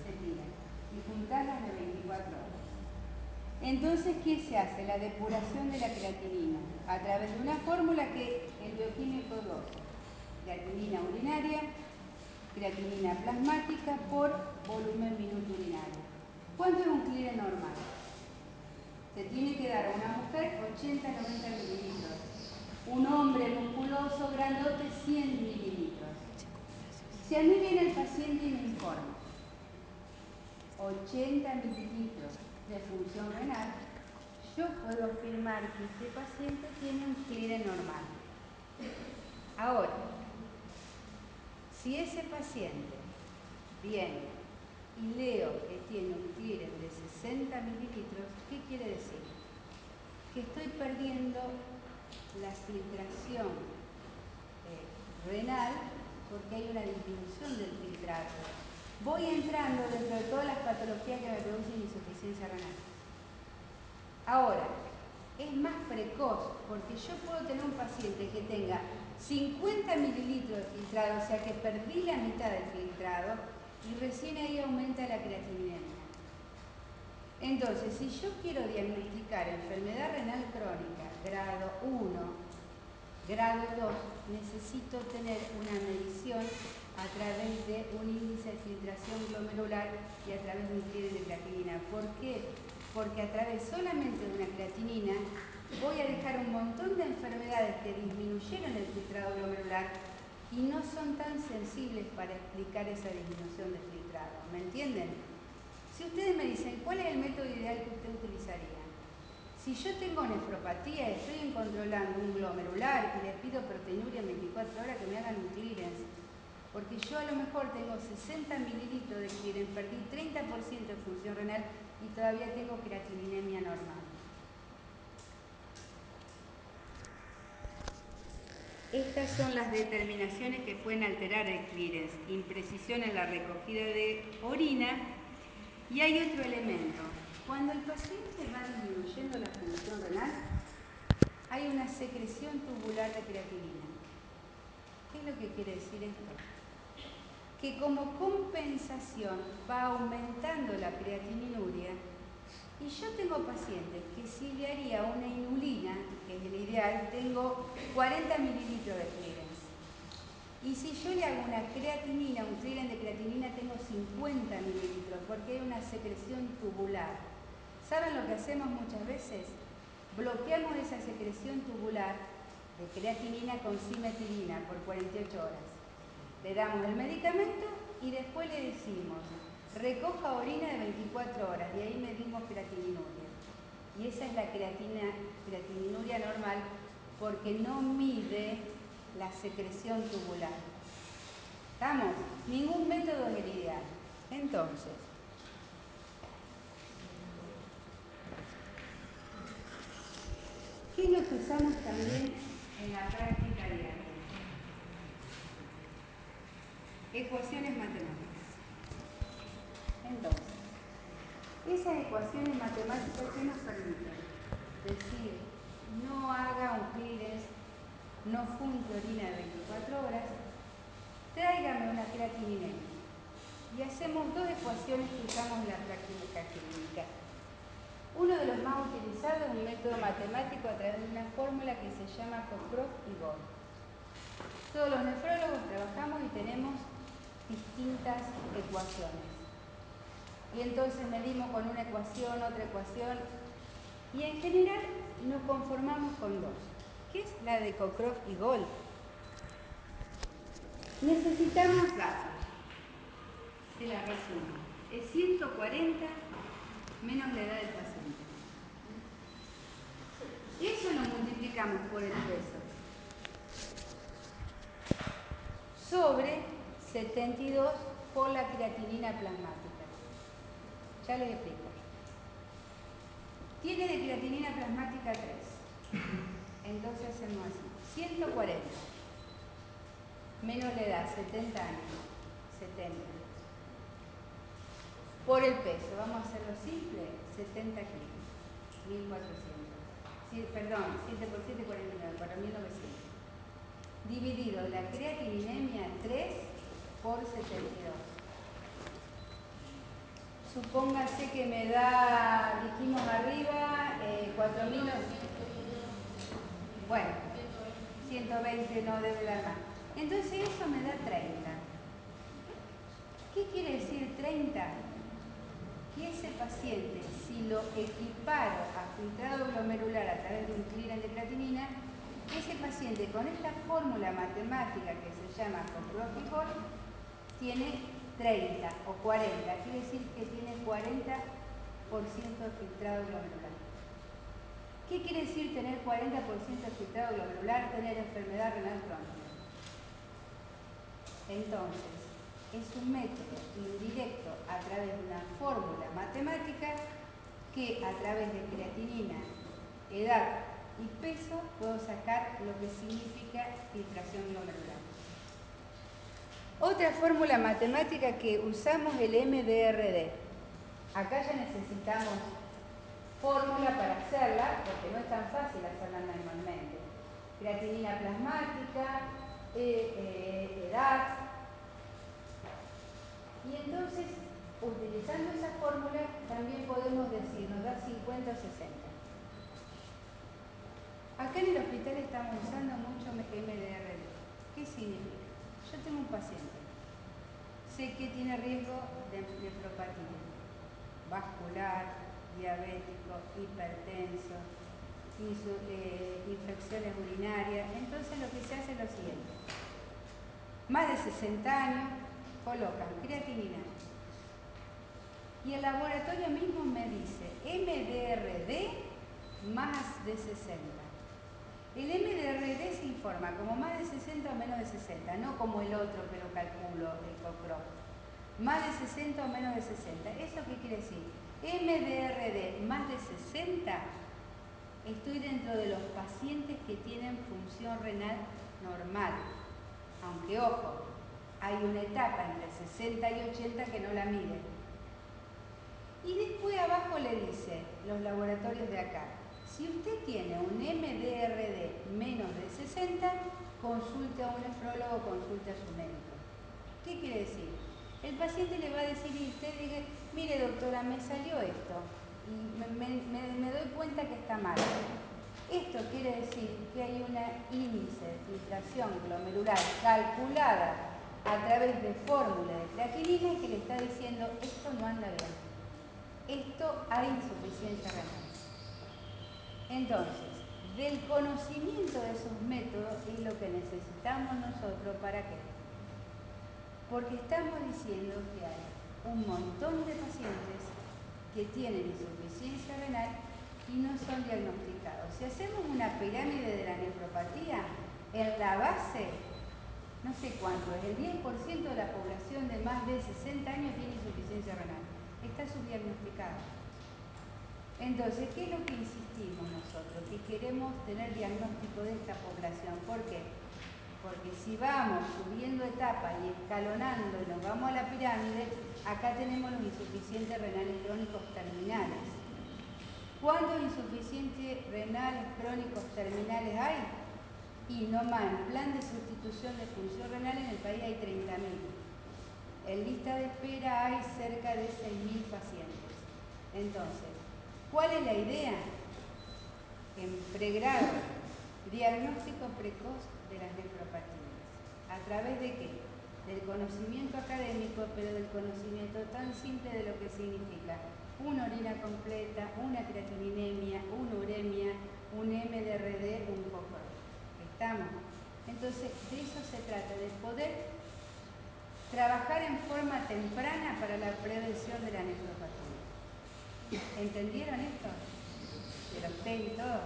se tira y juntás las de 24 horas. Entonces, ¿qué se hace? La depuración de la creatinina a través de una fórmula que el bioquímico 2, creatinina urinaria, creatinina plasmática por volumen minuto urinario. ¿Cuánto es un clear normal? Se tiene que dar a una mujer 80-90 mililitros. Un hombre musculoso, grandote, 100 mililitros. Si a mí viene el paciente y me informa 80 mililitros de función renal, yo puedo afirmar que este paciente tiene un clear normal. Ahora, si ese paciente viene y leo que tiene un clear de 60 mililitros, ¿qué quiere decir? Que estoy perdiendo la filtración renal porque hay una disminución del filtrado. Voy entrando dentro de todas las patologías que me producen insuficiencia renal. Ahora, es más precoz porque yo puedo tener un paciente que tenga 50 mililitros de filtrado, o sea que perdí la mitad del filtrado y recién ahí aumenta la creatininemia. Entonces, si yo quiero diagnosticar enfermedad renal crónica, grado 1, grado 2, necesito tener una medición a través de un índice de filtración glomerular y a través de un clear de creatinina. ¿Por qué? Porque a través solamente de una creatinina voy a dejar un montón de enfermedades que disminuyeron el filtrado glomerular y no son tan sensibles para explicar esa disminución de filtrado. ¿Me entienden? Si ustedes me dicen, ¿cuál es el método ideal que usted utilizaría? Si yo tengo nefropatía y estoy incontrolando un glomerular y le pido proteinuria en 24 horas que me hagan un clearance, porque yo a lo mejor tengo 60 mililitros de clearance, perdí 30% de función renal y todavía tengo creatininemia normal. Estas son las determinaciones que pueden alterar el clearance, imprecisión en la recogida de orina. Y hay otro elemento. Cuando el paciente va disminuyendo la función renal, hay una secreción tubular de creatinina. ¿Qué es lo que quiere decir esto? Que como compensación va aumentando la creatininuria y yo tengo pacientes que si le haría una inulina, que es el ideal, tengo 40 mililitros de clearance. Y si yo le hago una creatinina, un clearance de creatinina, tengo 50 mililitros porque hay una secreción tubular. ¿Saben lo que hacemos muchas veces? Bloqueamos esa secreción tubular de creatinina con simetirina por 48 horas. Le damos el medicamento y después le decimos, recoja orina de 24 horas y ahí medimos creatininuria. Y esa es la creatininuria normal porque no mide la secreción tubular. ¿Estamos? Ningún método es el ideal. Entonces, ¿qué es lo que usamos también en la práctica diaria? Ecuaciones matemáticas. Entonces, esas ecuaciones matemáticas, ¿qué nos permiten? Decir, no haga un clearance, no junte orina de 24 horas, tráigame una creatininemia. Y hacemos dos ecuaciones que usamos en la práctica clínica. Uno de los más utilizados es un método matemático a través de una fórmula que se llama Cockcroft y Gall. Todos los nefrólogos trabajamos y tenemos distintas ecuaciones. Y entonces medimos con una ecuación, otra ecuación, y en general nos conformamos con dos, que es la de Cockcroft y Gold. Necesitamos datos. Se la resumo. Es 140 menos la edad del paciente. Eso lo multiplicamos por el peso. Sobre 72 por la creatinina plasmática. Ya les explico. Tiene de creatinina plasmática 3. Entonces hacemos así. 140 menos la edad, 70 años. 70. Por el peso, vamos a hacerlo simple, 70 kilos. 1400. Sí, perdón, 7 por 7, 49, 4900. Dividido la creatininemia 3 por 72. Supóngase que me da, dijimos arriba, 4000. Bueno, 120 no debe dar más. Entonces eso me da 30. ¿Qué quiere decir 30? Que ese paciente, si lo equiparo a filtrado glomerular a través de un clearance de creatinina, ese paciente con esta fórmula matemática que se llama Cockcroft y Gold tiene 30 o 40, quiere decir que tiene 40% de filtrado glomerular. ¿Qué quiere decir tener 40% de filtrado glomerular? Tener enfermedad renal crónica. Entonces, es un método indirecto a través de una fórmula matemática que a través de creatinina, edad y peso puedo sacar lo que significa filtración glomerular. Otra fórmula matemática que usamos es el MDRD. Acá ya necesitamos fórmula para hacerla, porque no es tan fácil hacerla manualmente. Creatinina plasmática, edad. Y entonces, utilizando esa fórmula, también podemos decir, nos da 50 o 60. Acá en el hospital estamos usando mucho MDRD. ¿Qué significa? Yo tengo un paciente, sé que tiene riesgo de nefropatía vascular, diabético, hipertenso, infecciones urinarias. Entonces lo que se hace es lo siguiente. Más de 60 años, colocan creatinina. Y el laboratorio mismo me dice MDRD más de 60. El MDRD se informa como más de 60 o menos de 60, no como el otro que lo calculo, el Cockcroft. Más de 60 o menos de 60. ¿Eso qué quiere decir? MDRD más de 60, estoy dentro de los pacientes que tienen función renal normal. Aunque, ojo, hay una etapa entre 60 y 80 que no la miden. Y después abajo le dice, los laboratorios de acá, si usted tiene un MDRD menos de 60, consulte a un nefrólogo, consulte a su médico. ¿Qué quiere decir? El paciente le va a decir y usted dice, mire doctora, me salió esto y me doy cuenta que está mal. Esto quiere decir que hay un índice de filtración glomerular calculada a través de fórmula de creatinina que le está diciendo esto no anda bien. Esto hay insuficiencia renal. Entonces, del conocimiento de esos métodos es lo que necesitamos nosotros, ¿para qué? Porque estamos diciendo que hay un montón de pacientes que tienen insuficiencia renal y no son diagnosticados. Si hacemos una pirámide de la nefropatía, en la base, no sé cuánto es, el 10% de la población de más de 60 años tiene insuficiencia renal. Está subdiagnosticada. Entonces, ¿qué es lo que insistimos nosotros? Que queremos tener diagnóstico de esta población. ¿Por qué? Porque si vamos subiendo etapas y escalonando y nos vamos a la pirámide, acá tenemos los insuficientes renales crónicos terminales. ¿Cuántos insuficientes renales crónicos terminales hay? Y nomás en plan de sustitución de función renal en el país hay 30.000. En lista de espera hay cerca de 6.000 pacientes. Entonces, ¿cuál es la idea? En pregrado, diagnóstico precoz de las nefropatías. ¿A través de qué? Del conocimiento académico, pero del conocimiento tan simple de lo que significa una orina completa, una creatininemia, una uremia, un MDRD, un poco. ¿Estamos? Entonces, de eso se trata, de poder trabajar en forma temprana para la prevención de la nefropatía. ¿Entendieron esto? ¿De los té y todo?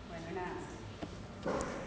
Bueno, nada.